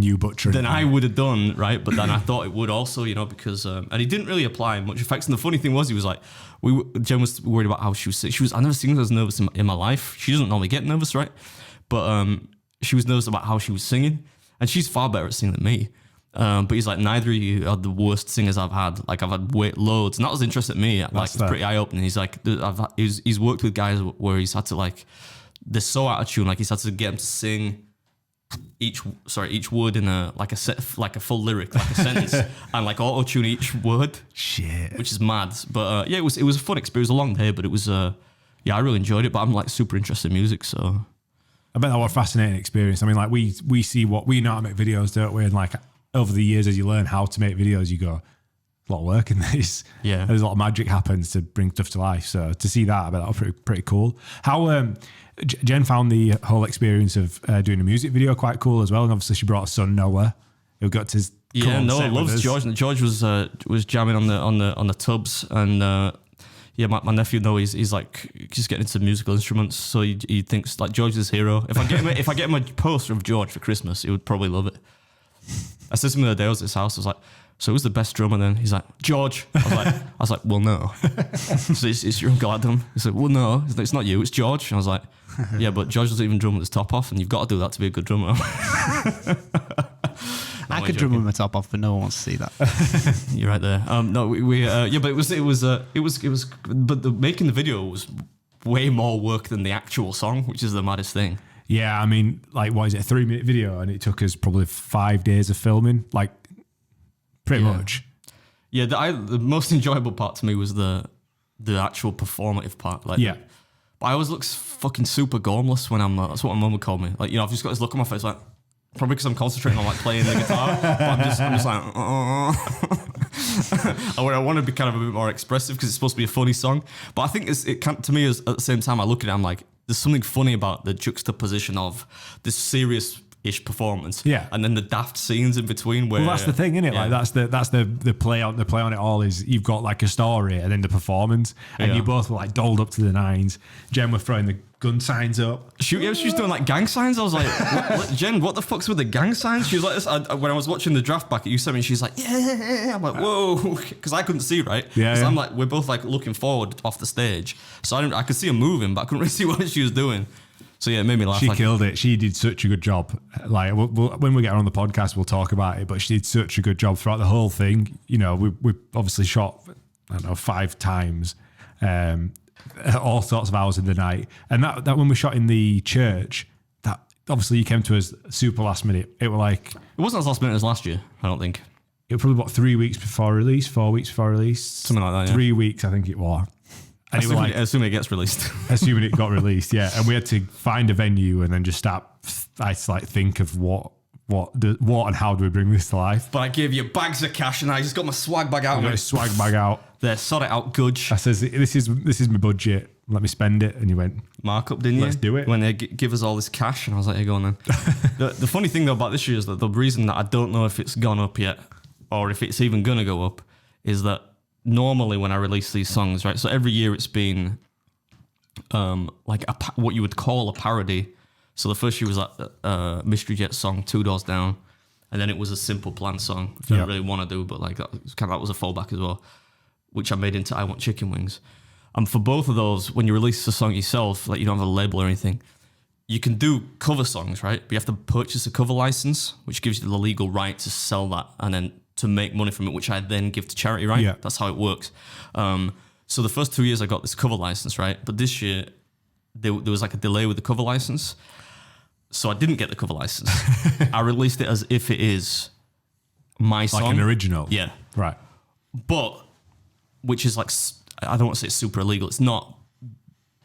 you butchering than I would have done, right? But then I thought it would also, because and he didn't really apply much effects. And the funny thing was, he was like, Jen was worried about how she was sick. I've never seen her as nervous in my life. She doesn't normally get nervous, right? But she was nervous about how she was singing, and she's far better at singing than me. But he's like, neither of you are the worst singers I've had. Like I've had loads, and that was interesting to me. Like it's pretty eye opening. He's like, he's worked with guys where he's had to like, they're so out of tune. Like he's had to get them to sing each word in a full lyric, like a sentence, and like auto tune each word. Shit, which is mad. But yeah, it was a fun experience. It was a long day, but it was I really enjoyed it. But I'm like super interested in music, so I bet that was a fascinating experience. I mean, like we see what we know how to make videos, don't we? And like over the years, as you learn how to make videos, you go, a lot of work in this. Yeah, there's a lot of magic happens to bring stuff to life. So to see that, I bet that was pretty cool. How Jen found the whole experience of doing a music video quite cool as well, and obviously she brought her son Noah, who got to Noah loves George. And George was jamming on the tubs, and my nephew Noah, he's like just getting into musical instruments, so he thinks like George is his hero. If I get him a poster of George for Christmas, he would probably love it. I said to him the other day I was at his house, I was like, so who's the best drummer then? He's like, George. I was like, well, no. So it's your Uncle Adam. He said, well, no, it's not you, it's George. And I was like, yeah, but George doesn't even drum with his top off, and you've got to do that to be a good drummer. I could drum with my top off, but no one wants to see that. You're right there. No, but it was, but making the video was way more work than the actual song, which is the maddest thing. Yeah, I mean, like, what is it, a 3-minute video? And it took us probably 5 days of filming, like, pretty much. Yeah, the most enjoyable part to me was the actual performative part. Like, Yeah. But I always look fucking super gormless when I'm. That's what my mum would call me. Like, I've just got this look on my face, like probably because I'm concentrating on like playing the guitar. But I'm just like, I want to be kind of a bit more expressive because it's supposed to be a funny song. But I think to me, at the same time, I look at it, I'm like, there's something funny about the juxtaposition of this serious-ish performance, and then the daft scenes in between. Where Well, that's the thing, isn't it? Yeah. Like that's the play on it all is you've got like a story and then the performance, and you both were like dolled up to the nines. Jen were throwing the gun signs up. She was doing like gang signs. I was like, Jen, what the fuck's with the gang signs? She was like this. When I was watching the draft back at you sent me, she's like, yeah. I'm like, whoa, because I couldn't see, right? Yeah. I'm like, we're both like looking forward off the stage, so I could see her moving, but I couldn't really see what she was doing. So yeah, it made me laugh. She killed it. She did such a good job. Like when we get her on the podcast, we'll talk about it. But she did such a good job throughout the whole thing. We obviously shot, I don't know, 5 times, all sorts of hours in the night. And that when we shot in the church, that obviously you came to us super last minute. It was like, it wasn't as last minute as last year. I don't think. It was probably about 3 weeks before release, 4 weeks before release, something like that. Yeah. 3 weeks, I think it was. And assuming it gets released. Assuming it got released, yeah. And we had to find a venue and then just start. I had to like think of what and how do we bring this to life. But I gave you bags of cash and I just got my swag bag out. I got a swag bag out. There, sort it out, Gudge. I says, this is my budget. Let me spend it. And you went, markup, didn't you? Let's do it. When they give us all this cash, and I was like, "Here, go on then." The funny thing though about this year is that the reason that I don't know if it's gone up yet or if it's even gonna go up is that normally when I release these songs, right? So every year it's been like what you would call a parody. So the first year was like Mystery Jet song, Two Doors Down, and then it was a Simple Plan song, which I don't really want to do, but like that was a fallback as well, which I made into I Want Chicken Wings. And for both of those, when you release the song yourself, like you don't have a label or anything, you can do cover songs, right? But you have to purchase a cover license, which gives you the legal right to sell that and then to make money from it, which I then give to charity, right? Yeah. That's how it works. So the first 2 years I got this cover license, right? But this year there was like a delay with the cover license. So I didn't get the cover license. I released it as if it is my song. like an original. Yeah. Right. But, which is like, I don't want to say it's super illegal. It's not,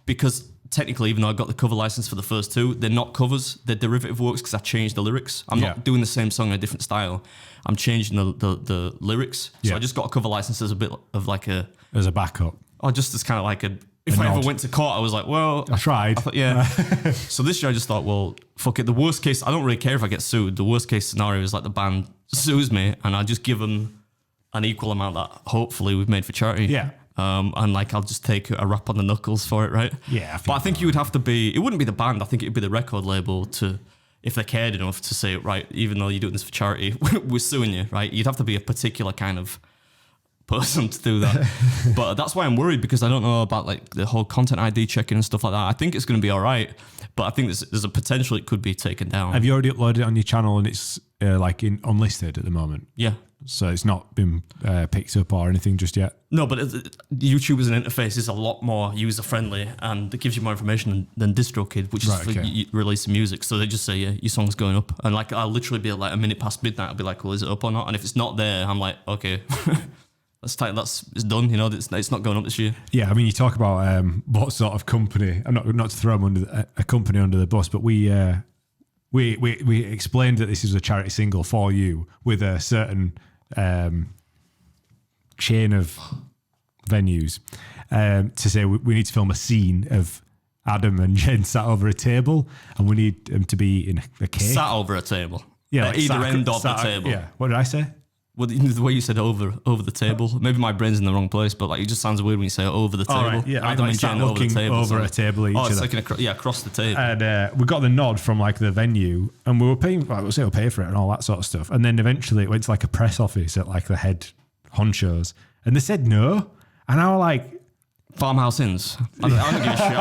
because technically, even though I got the cover license for the first 2, they're not covers, they're derivative works because I changed the lyrics. I'm not doing the same song in a different style. I'm changing the lyrics. So I just got a cover license as a bit of like a... As a backup. Or just as kind of like if I ever went to court, I was like, well... I tried. I thought, yeah. So this year I just thought, well, fuck it. The worst case, I don't really care if I get sued. The worst case scenario is like the band sues me and I just give them an equal amount that hopefully we've made for charity. Yeah. And like I'll just take a rap on the knuckles for it, right? Yeah. But I think you would have to be, it wouldn't be the band, I think it would be the record label to, if they cared enough to say, right, even though you're doing this for charity, we're suing you, right? You'd have to be a particular kind of person to do that. But that's why I'm worried, because I don't know about like the whole content ID checking and stuff like that. I think it's going to be all right, but I think there's a potential it could be taken down. Have you already uploaded it on your channel and it's like in unlisted at the moment? Yeah. So it's not been picked up or anything just yet? No, but YouTube as an interface is a lot more user-friendly and it gives you more information than DistroKid, which is for releasing music. So they just say, yeah, your song's going up. And like I'll literally be like a minute past midnight, I'll be like, well, is it up or not? And if it's not there, I'm like, okay, it's done, you know, it's not going up this year. Yeah, I mean, you talk about what sort of company, I'm not to throw them under a company under the bus, but we explained that this is a charity single for you with a certain chain of venues to say we need to film a scene of Adam and Jen sat over a table and we need them to be in a cake. Sat over a table. Yeah, like either end of the table. Yeah. What did I say? Well, the way you said over the table, maybe my brain's in the wrong place, but like it just sounds weird when you say over the table. Right, yeah, Adam like and Jen over the table. Over a table each it's other. like across the table. And we got the nod from like the venue, and we were paying. Like, we'll say we'll pay for it and all that sort of stuff. And then eventually it went to like a press office at like the head honchos, and they said no. And I was like, Farmhouse Inns. I don't give a shit.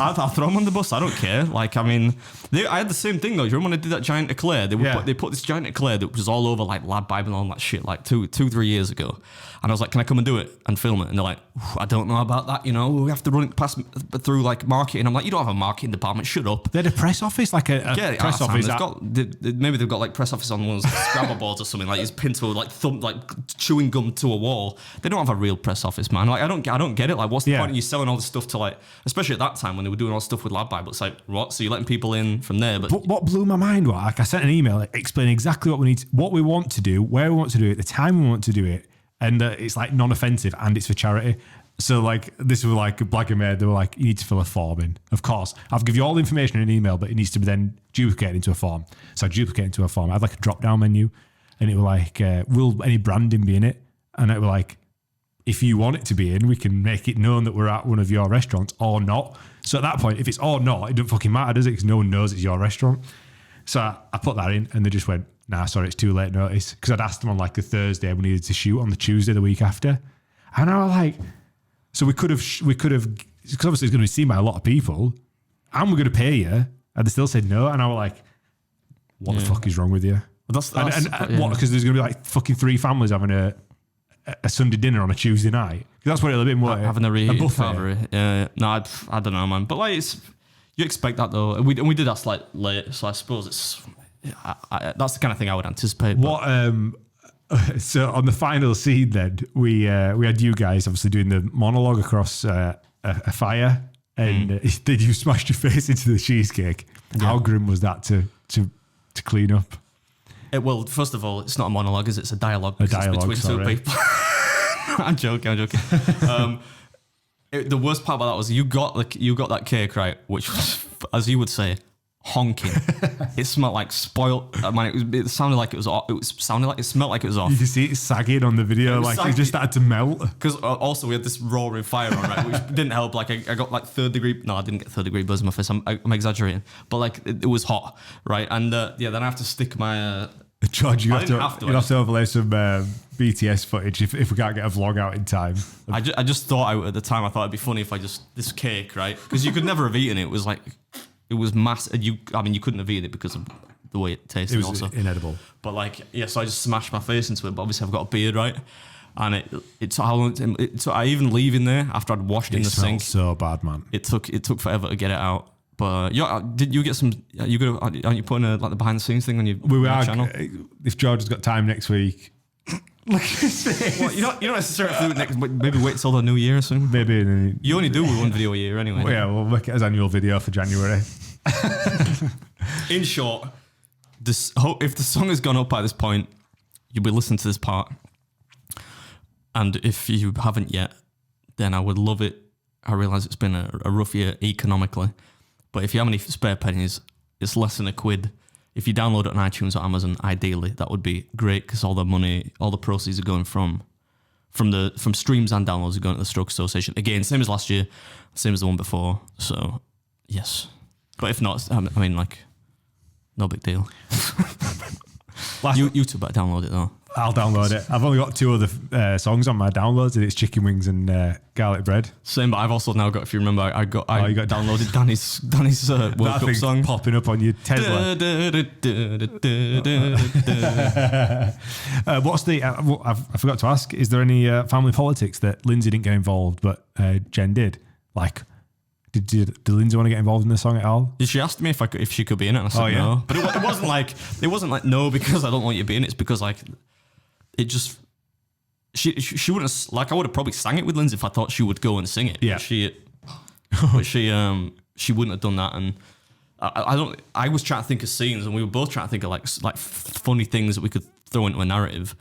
I'll throw them on the bus. I don't care. Like, I mean, I had the same thing though. Do you remember when I did that giant eclair? They put this giant eclair that was all over like Lad Bible and all that shit like 3 years ago. And I was like, can I come and do it and film it? And they're like, I don't know about that. You know, we have to run it through like marketing. I'm like, you don't have a marketing department. Shut up. They had a press office, like a press office. Maybe they've got like press office on one of those Scrabble boards or something. Like it's pinned to like chewing gum to a wall. They don't have a real press office, man. Like I don't get it. Like what's the point of you selling all this stuff to like, especially at that time when they were doing all this stuff with Lad Bible? It's like what? So you're letting people in from there, but what blew my mind was like I sent an email explaining exactly what we want to do, where we want to do it, the time we want to do it. And it's like non-offensive and it's for charity. So like this was like Black and Made. They were like, you need to fill a form in. Of course, I'll give you all the information in an email, but it needs to be then duplicated into a form. So I duplicated into a form. I had like a drop-down menu, and it was like, will any branding be in it? And it was like, if you want it to be in, we can make it known that we're at one of your restaurants or not. So at that point, if it's or not, it doesn't fucking matter, does it? Because no one knows it's your restaurant. So I put that in, and they just went, nah, sorry, it's too late notice. Because I'd asked them on like a Thursday, we needed to shoot on the Tuesday the week after. And I was like, so we could have, because obviously it's going to be seen by a lot of people, and we're going to pay you. And they still said no. And I was like, what the fuck is wrong with you? That's what? Because there's going to be like fucking 3 families having a Sunday dinner on a Tuesday night. That's what it'll be more. Having a buffet. Yeah. No, I don't know, man. But like, you expect that though. We did that like late, so I suppose it's. That's the kind of thing I would anticipate. What? So on the final scene, then we had you guys obviously doing the monologue across a fire, and then you smashed your face into the cheesecake. Yeah. How grim was that to clean up? Well, first of all, it's not a monologue, it's a dialogue. It's between two people. I'm joking. The worst part about that was you got that cake right, which was, as you would say, honking. It smelled like spoiled. I mean, it sounded like it smelled like it was off. You can see it sagging on the video, it just started to melt. Because also we had this roaring fire on, right, which didn't help. Like I got like 3rd degree. No, I didn't get 3rd degree burns in my face. I'm exaggerating, but like it was hot, right? And then I have to stick my. George, you have to overlay some BTS footage if we can't get a vlog out in time. I just thought at the time I thought it'd be funny if I just this cake, right? Because you could never have eaten it. It was like. It was massive. You couldn't have eaten it because of the way it tasted. It was also inedible. But like, so I just smashed my face into it. But obviously, I've got a beard, right? And it took how long? I even leaving there after I'd washed it in the sink. So bad, man. It took forever to get it out. But did you get some? Aren't you putting like the behind the scenes thing on your channel? If George has got time next week. Look at this. Well, you don't necessarily have to do it next. Maybe wait till the new year or something. Maybe you only do one video a year anyway. Well, yeah, we'll make it as annual video for January. In short, if the song has gone up by this point, you'll be listening to this part. And if you haven't yet, then I would love it. I realise it's been a rough year economically, but if you have any spare pennies, it's less than £1. If you download it on iTunes or Amazon, ideally, that would be great because all the proceeds are going from streams and downloads are going to the Stroke Association. Again, same as last year, same as the one before. So, yes. But if not, I mean, like, no big deal. YouTube better download it though. I'll download it. I've only got 2 other songs on my downloads, and it's chicken wings and garlic bread. Same, but I've also now got. If you remember, I downloaded Danny's World Cup song popping up on your Tesla. What's the? I forgot to ask. Is there any family politics that Lindsay didn't get involved, but Jen did? Like, did Lindsay want to get involved in the song at all? She asked me if she could be in it, and I said no. But it wasn't like no because I don't want you to be in it. It's because like. It just she wouldn't have, like I would have probably sang it with Lindsay if I thought she would go and sing it. Yeah. But she wouldn't have done that, and I was trying to think of scenes, and we were both trying to think of like funny things that we could throw into a narrative,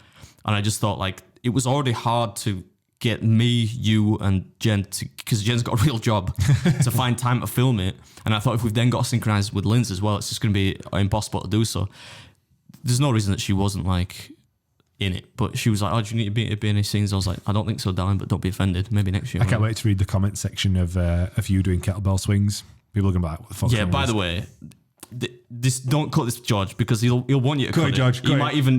and I just thought like it was already hard to get me, you, and Jen because Jen's got a real job to find time to film it, and I thought if we've then got to synchronize with Lindsay as well, it's just going to be impossible to do so. There's no reason that she wasn't like. In it, but she was like, "Oh, do you need to be in any scenes?" I was like, "I don't think so, darling, but don't be offended. Maybe next year." I can't wait to read the comment section of you doing kettlebell swings. People are gonna be like, "What the fuck?" Yeah. By the way, this don't cut this George because he'll want you to cut it. George, He might even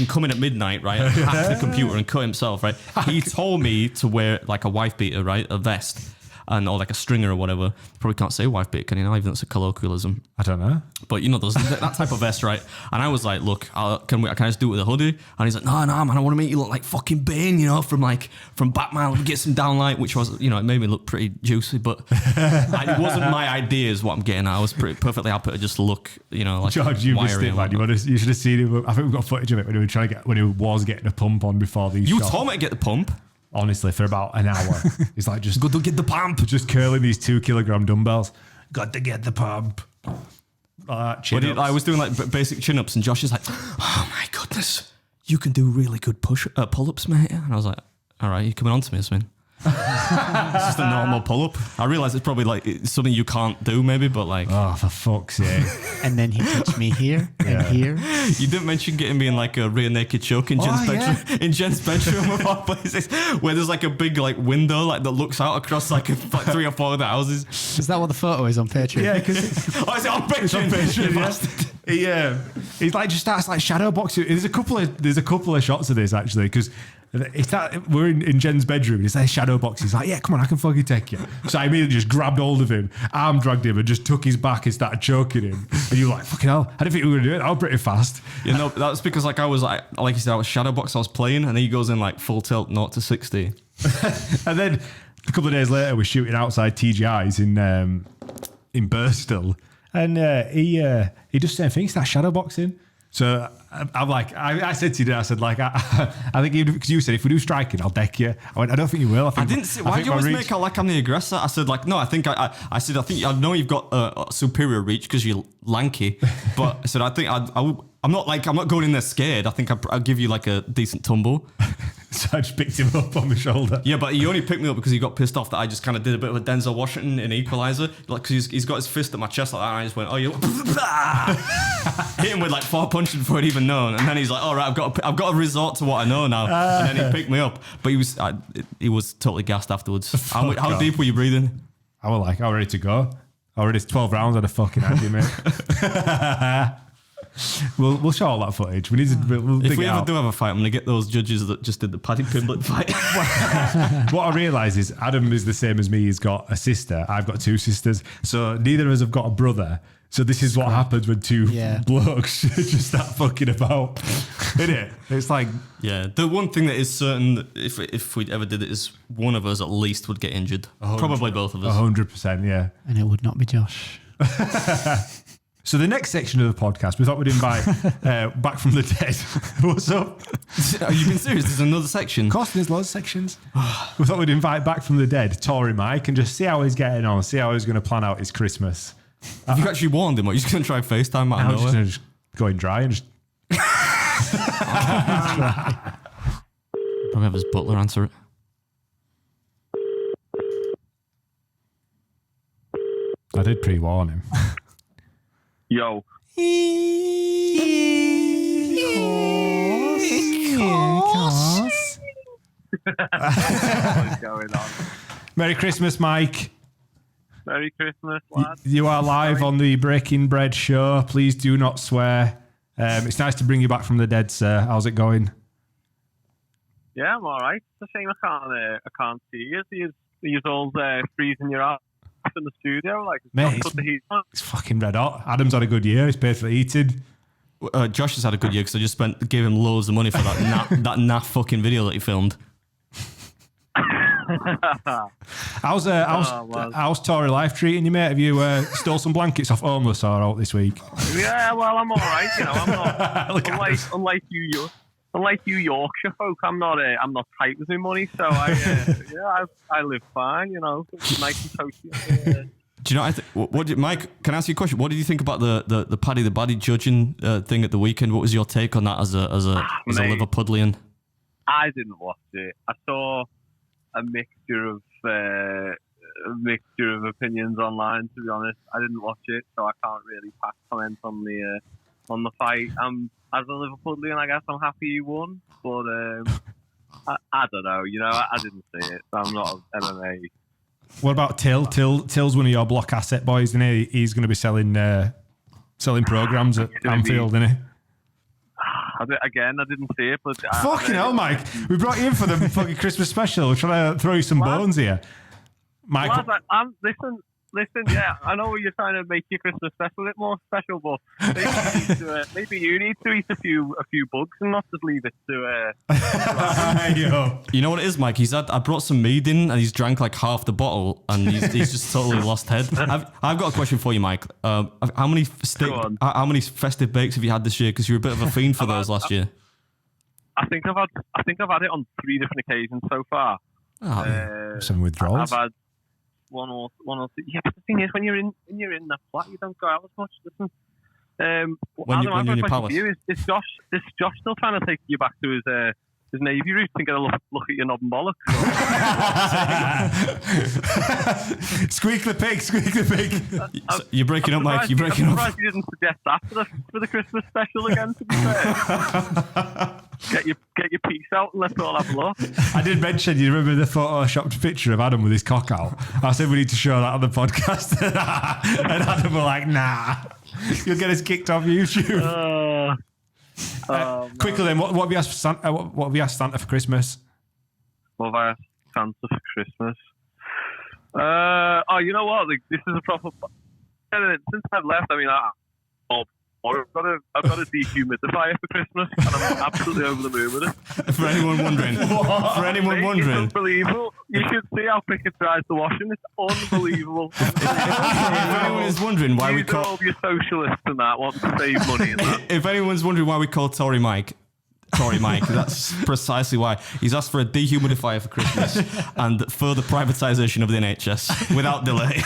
come in at midnight, right? Hack the computer and cut himself, right? He told me to wear like a wife beater, right? A vest. And or like a stringer or whatever. Probably can't say wife beater, can you know? Even that's a colloquialism. I don't know. But you know those that type of vest, right? And I was like, look, can I just do it with a hoodie? And he's like, no, man, I want to make you look like fucking Bane, you know, from Batman. Get some downlight, which was, you know, it made me look pretty juicy, but it wasn't my idea, is what I'm getting at. I was perfectly happy to just look, you know, like George, you missed it, man. You should have seen him. I think we've got footage of it when he was getting a pump on before these. You shots. told me to get the pump. Honestly, for about an hour. He's like, just go to get the pump. Just curling these 2 kilogram dumbbells. Got to get the pump. I was doing like basic chin ups, and Josh is like, oh my goodness, you can do really good pull ups, mate. And I was like, all right, you're coming on to me, Smith. It's just a normal pull-up. I realise it's probably like it's something you can't do maybe, but like... Oh, for fuck's sake. And then he touched me here and here. You didn't mention getting me in like a rear naked choke in Jen's bedroom. Yeah. In Jen's bedroom of all places, where there's like a big like window like that looks out across like 3 or 4 other houses. Is that what the photo is on Patreon? Yeah, because Oh, is it on Patreon? He's like just starts like shadow boxing. There's a couple of shots of this actually because we're in Jen's bedroom. He's like shadow box. He's like, yeah, come on, I can fucking take you. So I immediately just grabbed hold of him, arm dragged him, and just took his back and started choking him. And you were like, fucking hell, I didn't think we were gonna do it. I was pretty fast. You know, that's because like I was like you said, I was shadow box. I was playing, and then he goes in like full tilt, 0 to 60. And then a couple of days later, we're shooting outside TGI's in Birstall, and he does the same thing. He starts shadow boxing. So I'm like, I said to you, I said like, I think because you said if we do striking, I'll deck you. I went, I don't think you will. I didn't say. Why do you always make out like I'm the aggressor? I said like, no, I think I think I know you've got a superior reach because you're lanky, but I said I think I'm not going in there scared. I think I'll give you like a decent tumble. So I just picked him up on my shoulder. Yeah, but he only picked me up because he got pissed off that I just kind of did a bit of a Denzel Washington in Equalizer. Like, because he's got his fist at my chest like that, and I just went, oh, you hit him with like 4 punches before he'd even known. And then he's like, all right, I've got to resort to what I know now. And then he picked me up. But he was totally gassed afterwards. How deep were you breathing? I was like, I'm ready to go. Already 12 rounds, I'd have fucking had you, mate. We'll show all that footage. We need to. If we ever do have a fight, I'm gonna get those judges that just did the Paddy Pimblett fight. What I realise is Adam is the same as me. He's got a sister. I've got 2 sisters. So neither of us have got a brother. So this is what happens when 2 blokes just start fucking about. Isn't it? It's like, yeah. The one thing that is certain, if we ever did it, is one of us at least would get injured. Probably both of us. 100%, yeah. And it would not be Josh. So the next section of the podcast, we thought we'd invite Back from the Dead. What's up? Are you being serious? There's another section. Of course, there's loads of sections. We thought we'd invite Back from the Dead, Tory Mike, and just see how he's getting on, see how he's going to plan out his Christmas. Have you actually warned him? Or are you just going to try FaceTime out of I'm just nowhere? going to go in dry and just... Probably have his butler answer it. I did pre-warn him. Yo. What's going on? Merry Christmas, Mike. Merry Christmas, lads. You are live on the Breaking Bread show. Please do not swear. It's nice to bring you back from the dead, sir. How's it going? Yeah, I'm all right. It's a shame I can't see you. You're all freezing your ass in the studio. Like, Mate, put the heat on. it's fucking red hot. Adam's had a good year. He's paid for eating. Josh has had a good year because I just gave him loads of money for that naff fucking video that he filmed. How's Tory life treating you, mate? Have you stole some blankets off Homeless or out this week? Yeah, well, I'm all right. You know, I'm not unlike you Yorkshire folk. I'm not tight with my money, so I live fine. You know, nice and toasty. Do you know? Mike? Can I ask you a question? What did you think about the Paddy the Baddy judging thing at the weekend? What was your take on that as a Liverpudlian? I didn't watch it. I saw a mixture of opinions online. To be honest, I didn't watch it, so I can't really pass comment on the fight. As a Liverpudlian, I guess I'm happy he won, but I don't know. You know, I didn't see it, so I'm not an MMA What about Till? Till's one of your block asset boys, and he's going to be selling programs at Anfield, isn't he? Again, I didn't see it, but Fucking hell, Mike! We brought you in for the fucking Christmas special. We're trying to throw you some bones here, Mike. Listen, yeah, I know you're trying to make your Christmas special a bit more special, but maybe you need to eat a few bugs and not just leave it to. You know what it is, Mike? I brought some mead in, and he's drank like half the bottle, and he's just totally lost head. I've got a question for you, Mike. How many festive bakes have you had this year? Because you're a bit of a fiend for those last year. I think I've had it on 3 different occasions so far. Some withdrawals. I've had one or two. Yeah, but the thing is, when you're in that flat, you don't go out as much. Listen, when you're in your palace. Is Josh still trying to take you back to his Navy roots and get a look at your knob and bollocks? Squeak the pig. You're breaking up, Mike. You're breaking up. I'm surprised you didn't suggest that for the Christmas special again, to be fair. Get your piece out and let's all have a look. I did mention, you remember the photoshopped picture of Adam with his cock out? I said we need to show that on the podcast. And Adam were like, nah, you'll get us kicked off YouTube. Quickly then, what have you asked Santa? What have you asked Santa for Christmas? What have I asked Santa for Christmas? You know what? Like, this is a proper. Since I've left, I mean, I've got a dehumidifier for Christmas, and I'm absolutely over the moon with it. For anyone wondering, it's unbelievable. You should see how quick it dries the washing. It's unbelievable. If anyone is wondering why we call all your socialists and that want to save money and that. If anyone's wondering why we call Tory Mike, that's precisely why. He's asked for a dehumidifier for Christmas and further privatisation of the NHS without delay.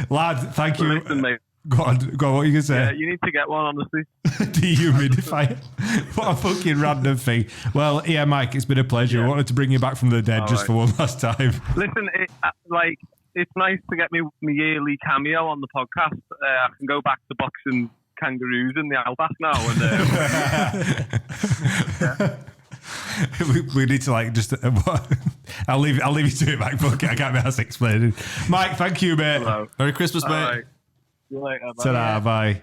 Lad, thank you. Listen, mate. Go on, what are you going to say? Yeah, you need to get one, honestly. Dehumidifier. What a fucking random thing. Well, yeah, Mike, it's been a pleasure. I wanted to bring you back from the dead for one last time. Listen, it's nice to get me yearly cameo on the podcast. I can go back to boxing kangaroos in the outback now. And we need to just. I'll leave you to it, Mike. Fuck it, I can't be asked explaining. Mike, thank you, mate. Hello. Merry Christmas, mate. Right. See you later. Bye. Ta-da, bye.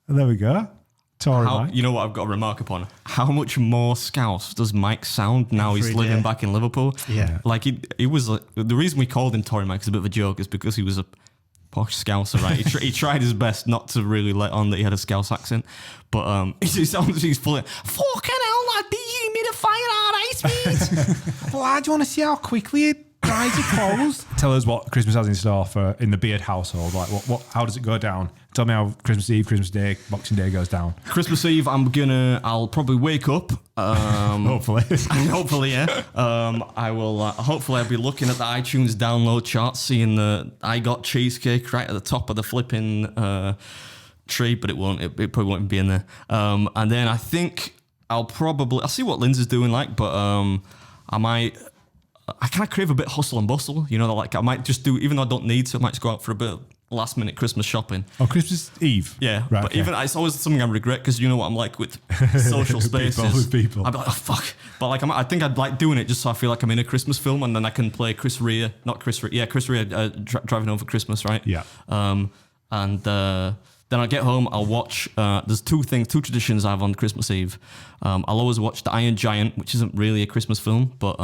And there we go. Tory Mike. You know what I've got to remark upon? How much more Scouse does Mike sound now he's living back in Liverpool? Yeah. Like he was the reason we called him Tory Mike is a bit of a joke is because he was a posh Scouser, right? He tried his best not to really let on that he had a Scouse accent, but he sounds he's full of fucking hell, lad, dehumidifier, alright, mate. Lad, do you want to see how quickly it dries your clothes? Tell us what Christmas has in store for in the Beard household. Like, how does it go down? Tell me how Christmas Eve, Christmas Day, Boxing Day goes down. Christmas Eve, I'll probably wake up. Hopefully, yeah. I will. Hopefully, I'll be looking at the iTunes download chart, seeing the I Got Cheesecake right at the top of the flipping tree, but it won't. It probably won't be in there. And then I think I'll see what Lindsay's doing like, but I might. I kind of crave a bit of hustle and bustle, you know. Like I might just do, even though I don't need to. I might just go out for a bit of last minute Christmas shopping. Oh, Christmas Eve. Yeah, right. But okay. even it's always something I regret because you know what I'm like with social spaces. with people. I'd be like, oh fuck. But like I think I'd like doing it just so I feel like I'm in a Christmas film, and then I can play Chris Rea driving home for Christmas, right? Yeah. Then I get home, I'll watch. There's two traditions I have on Christmas Eve. I'll always watch The Iron Giant, which isn't really a Christmas film, but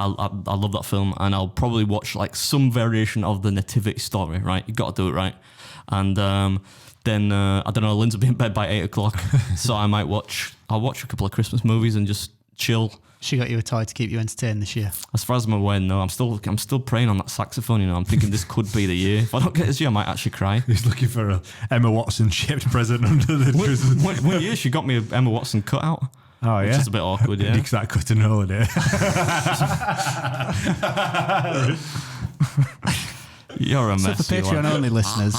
I love that film, and I'll probably watch like some variation of the Nativity story. Right, you got to do it right, and then I don't know. Lynn's will be in bed by 8 o'clock, so I'll watch a couple of Christmas movies and just chill. She got you a toy to keep you entertained this year. As far as I'm aware, no. I'm still praying on that saxophone. You know, I'm thinking this could be the year. If I don't get this year, I might actually cry. He's looking for a Emma Watson shaped present under the Christmas. One year she got me a Emma Watson cutout. Oh, yeah? Which is a bit awkward, yeah. Nick's that cut and holiday. You're a mess. So for Patreon-only listeners.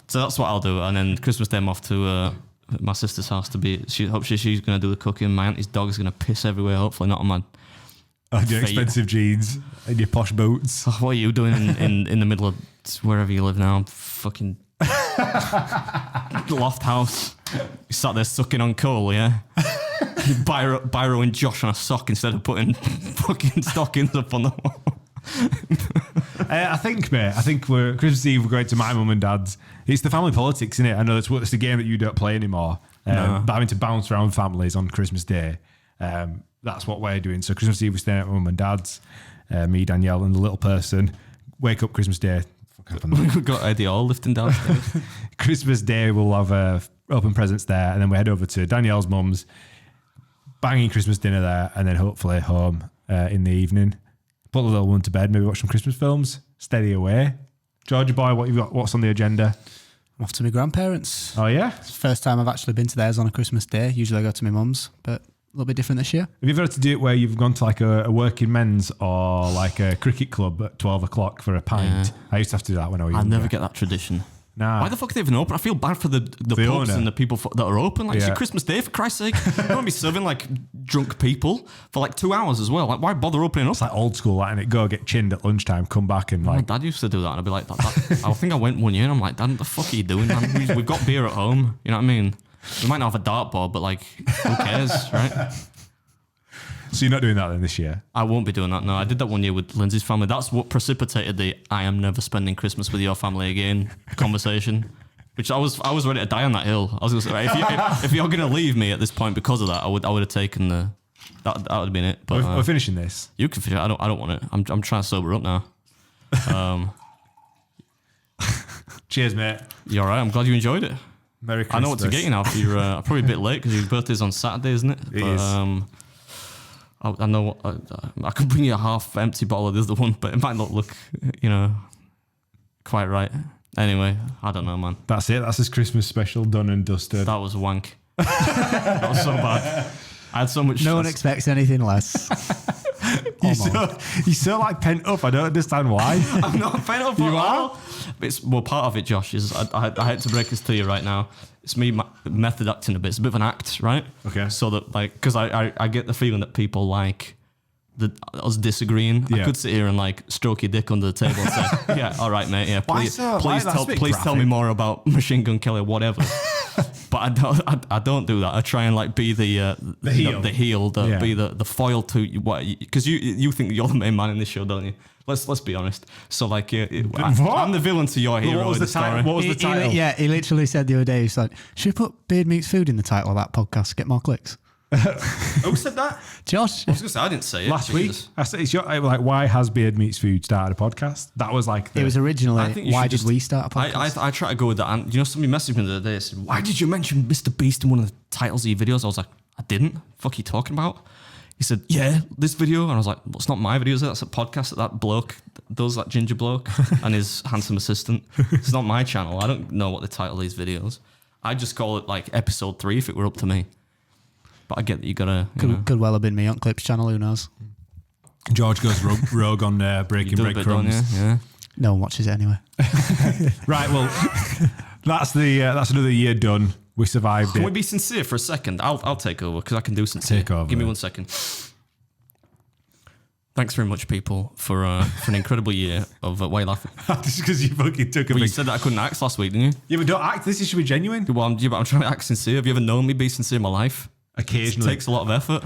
So that's what I'll do. And then Christmas Day I'm off to my sister's house to be... Hopefully she's going to do the cooking. My auntie's dog is going to piss everywhere, hopefully not on my... Your expensive jeans and your posh boots. Oh, what are you doing in the middle of wherever you live now? Fucking... loft house. You sat there sucking on coal, yeah? Byro and Josh on a sock instead of putting fucking stockings up on the wall. I think, mate. I think we're Christmas Eve. We're going to my mum and dad's. It's the family politics, isn't it? I know it's the game that you don't play anymore. No. But having to bounce around families on Christmas Day, that's what we're doing. So Christmas Eve we're staying at my mum and dad's. Me, Danielle, and the little person. Wake up Christmas Day. We've got Eddie all lifting downstairs. Christmas Day we'll have open presents there, and then we head over to Danielle's mum's, banging Christmas dinner there, and then hopefully home in the evening. Put the little one to bed, maybe watch some Christmas films, steady away. Georgia boy, what you've got? What's on the agenda? I'm off to my grandparents. Oh yeah, It's the first time I've actually been to theirs on a Christmas day. Usually I go to my mum's, but a little bit different this year. have you ever had to do it where you've gone to like a working men's or like a cricket club at 12 o'clock for a pint? Yeah. I used to have to do that when I was I younger. never get that tradition. Nah. Why the fuck are they even open? I feel bad for the pubs owner. and the people that are open. Like, it's Yeah. your Christmas Day, for Christ's sake. You don't want to be serving like drunk people for like 2 hours as well. Like, why bother opening up? It's like old school, and it go get chinned at lunchtime, come back and My like dad used to do that, and I'd be like, I think I went one year, and I'm like, Dad, what the fuck are you doing, man? We've got beer at home. You know what I mean? We might not have a dartboard, but like, who cares, right? So you're not doing that then this year? I won't be doing that. No, I did that one year with Lindsay's family. That's what precipitated the "I am never spending Christmas with your family again" conversation. Which I was ready to die on that hill. I was going to say, right, if you're going to leave me at this point because of that, I would have taken that would have been it. But We're finishing this. you can finish it. I don't want it. I'm trying to sober up now. Cheers, mate. You're all right. I'm glad you enjoyed it. Merry Christmas. I know what to get you now. For you're probably a bit late because your birthday's on Saturday, isn't it? It is. I know I could bring you a half empty bottle of the other one, but it might not look, quite right. Anyway, I don't know, man. That's it. That's his Christmas special done and dusted. That was wank. That was so bad. I had so much. No one expects anything less. You're so like pent up. I don't understand why. I'm not pent up at all. But part of it, Josh, is I hate to break this to you right now. It's me method acting a bit. It's a bit of an act, right? Okay. So that because I get the feeling that people like us disagreeing. Yeah. I could sit here and like stroke your dick under the table and say, yeah, all right, mate. Yeah, Why please, so? please That's tell a bit please tell me graphic. more about Machine Gun Kelly, whatever. But I don't do that. I try and like be the heel. the heel, Yeah. be the foil to what, because you think you're the main man in this show, don't you? Let's be honest. So like, I'm the villain to your hero. What was in the the story. title? What was the title? He literally said the other day, he's like, should we put Beard Meets Food in the title of that podcast to get more clicks? Who said that? Josh? I was gonna say I didn't say it. Last week, Jesus. I said, like, why has Beard Meets Food started a podcast? That was like It was originally, I think you why should did just- we start a podcast? I try to go with that. And somebody messaged me the other day and said, why did you mention Mr. Beast in one of the titles of your videos? I was like, I didn't. Fuck are you talking about? He said, yeah, this video. And I was like, well, it's not my video, is it? That's a podcast that bloke does, that ginger bloke and his handsome assistant. It's not my channel. I don't know what the title of these videos. I just call it like episode 3 if it were up to me. But I get that you gotta. Could well have been me on Clip's channel, who knows? George goes rogue on breaking do a bit, don't breadcrumbs. you? Yeah. No one watches it anyway. Right, well, that's another year done. We survived Can it. we be sincere for a second? I'll take over because I can do sincere. Take over. Give me 1 second. Thanks very much, people, for an incredible year of why are you laughing? Just because you fucking took a Well, you big... said that I couldn't act last week, didn't you? Yeah, but don't act. This should be genuine. Well, I'm trying to act sincere. Have you ever known me be sincere in my life? It Occasionally. takes a lot of effort.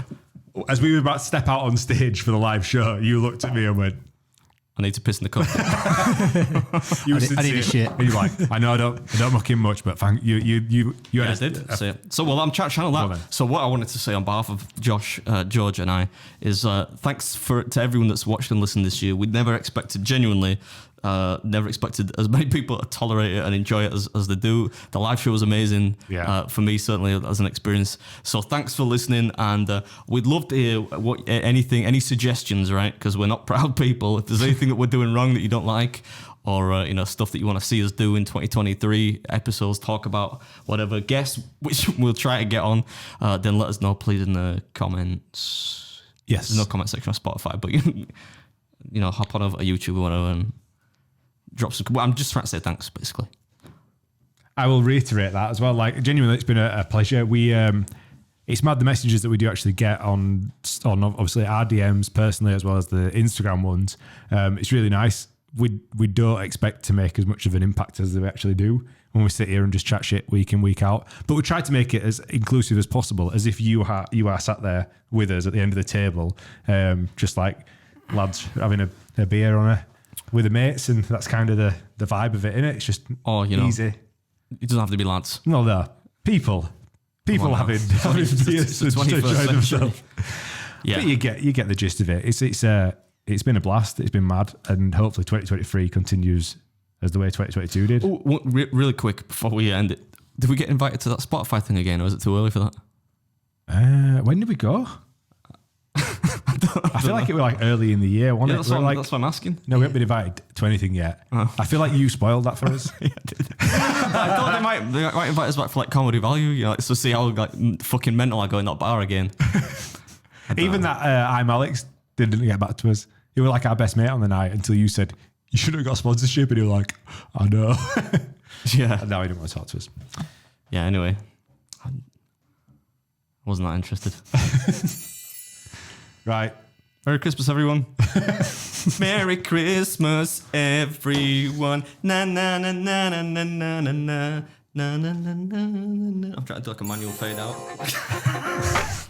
As we were about to step out on stage for the live show, you looked at me and went, I need to piss in the cup. you were I need a sincere. shit. And you're like, I know I don't muck in much, but thank you. You Yeah, I had did say it. So, well, I'm trying to channel Go on that. then. So, what I wanted to say on behalf of Josh, George, and I is thanks to everyone that's watched and listened this year. We never expected, genuinely, never expected as many people to tolerate it and enjoy it as they do. The live show was amazing. Yeah. For me, certainly as an experience. So, thanks for listening, and we'd love to hear any suggestions, right? Because we're not proud people. If there's anything that we're doing wrong that you don't like, or stuff that you want to see us do in 2023 episodes, talk about whatever guests, which we'll try to get on, then let us know, please, in the comments. Yes. There's no comment section on Spotify, but hop on over to YouTube or whatever and drop some. Well, I'm just trying to say thanks, basically. I will reiterate that as well. Like, genuinely, it's been a pleasure. We it's mad the messages that we do actually get on obviously our DMs personally as well as the Instagram ones. It's really nice. we don't expect to make as much of an impact as they actually do when we sit here and just chat shit week in, week out. But we try to make it as inclusive as possible, as if you are sat there with us at the end of the table, just like lads having a beer with the mates, and that's kind of the vibe of it, innit? It's just easy. It doesn't have to be lads. No. People having beers and enjoying themselves. Yeah. But you get the gist of it. It's been a blast. It's been mad, and hopefully 2023 continues as the way 2022 did. Oh, really quick before we end it, did we get invited to that Spotify thing again, or is it too early for that? When did we go? I feel like it was like early in the year, wasn't it? That's what I'm asking. No, we haven't been invited to anything yet. I feel like you spoiled that for us. Yeah, I did. I thought they might invite us back for like comedy value, you know, so see how like fucking mental I go in that bar again. Even that I'm Alex didn't get back to us. You were like our best mate on the night until you said you should have got sponsorship, and you were like, I know. Yeah. And now he didn't want to talk to us. Yeah. Anyway, I wasn't that interested. Right. Merry Christmas, everyone. Merry Christmas, everyone. Na na na na na na na na na na na na na. I'm trying to do like a manual fade out.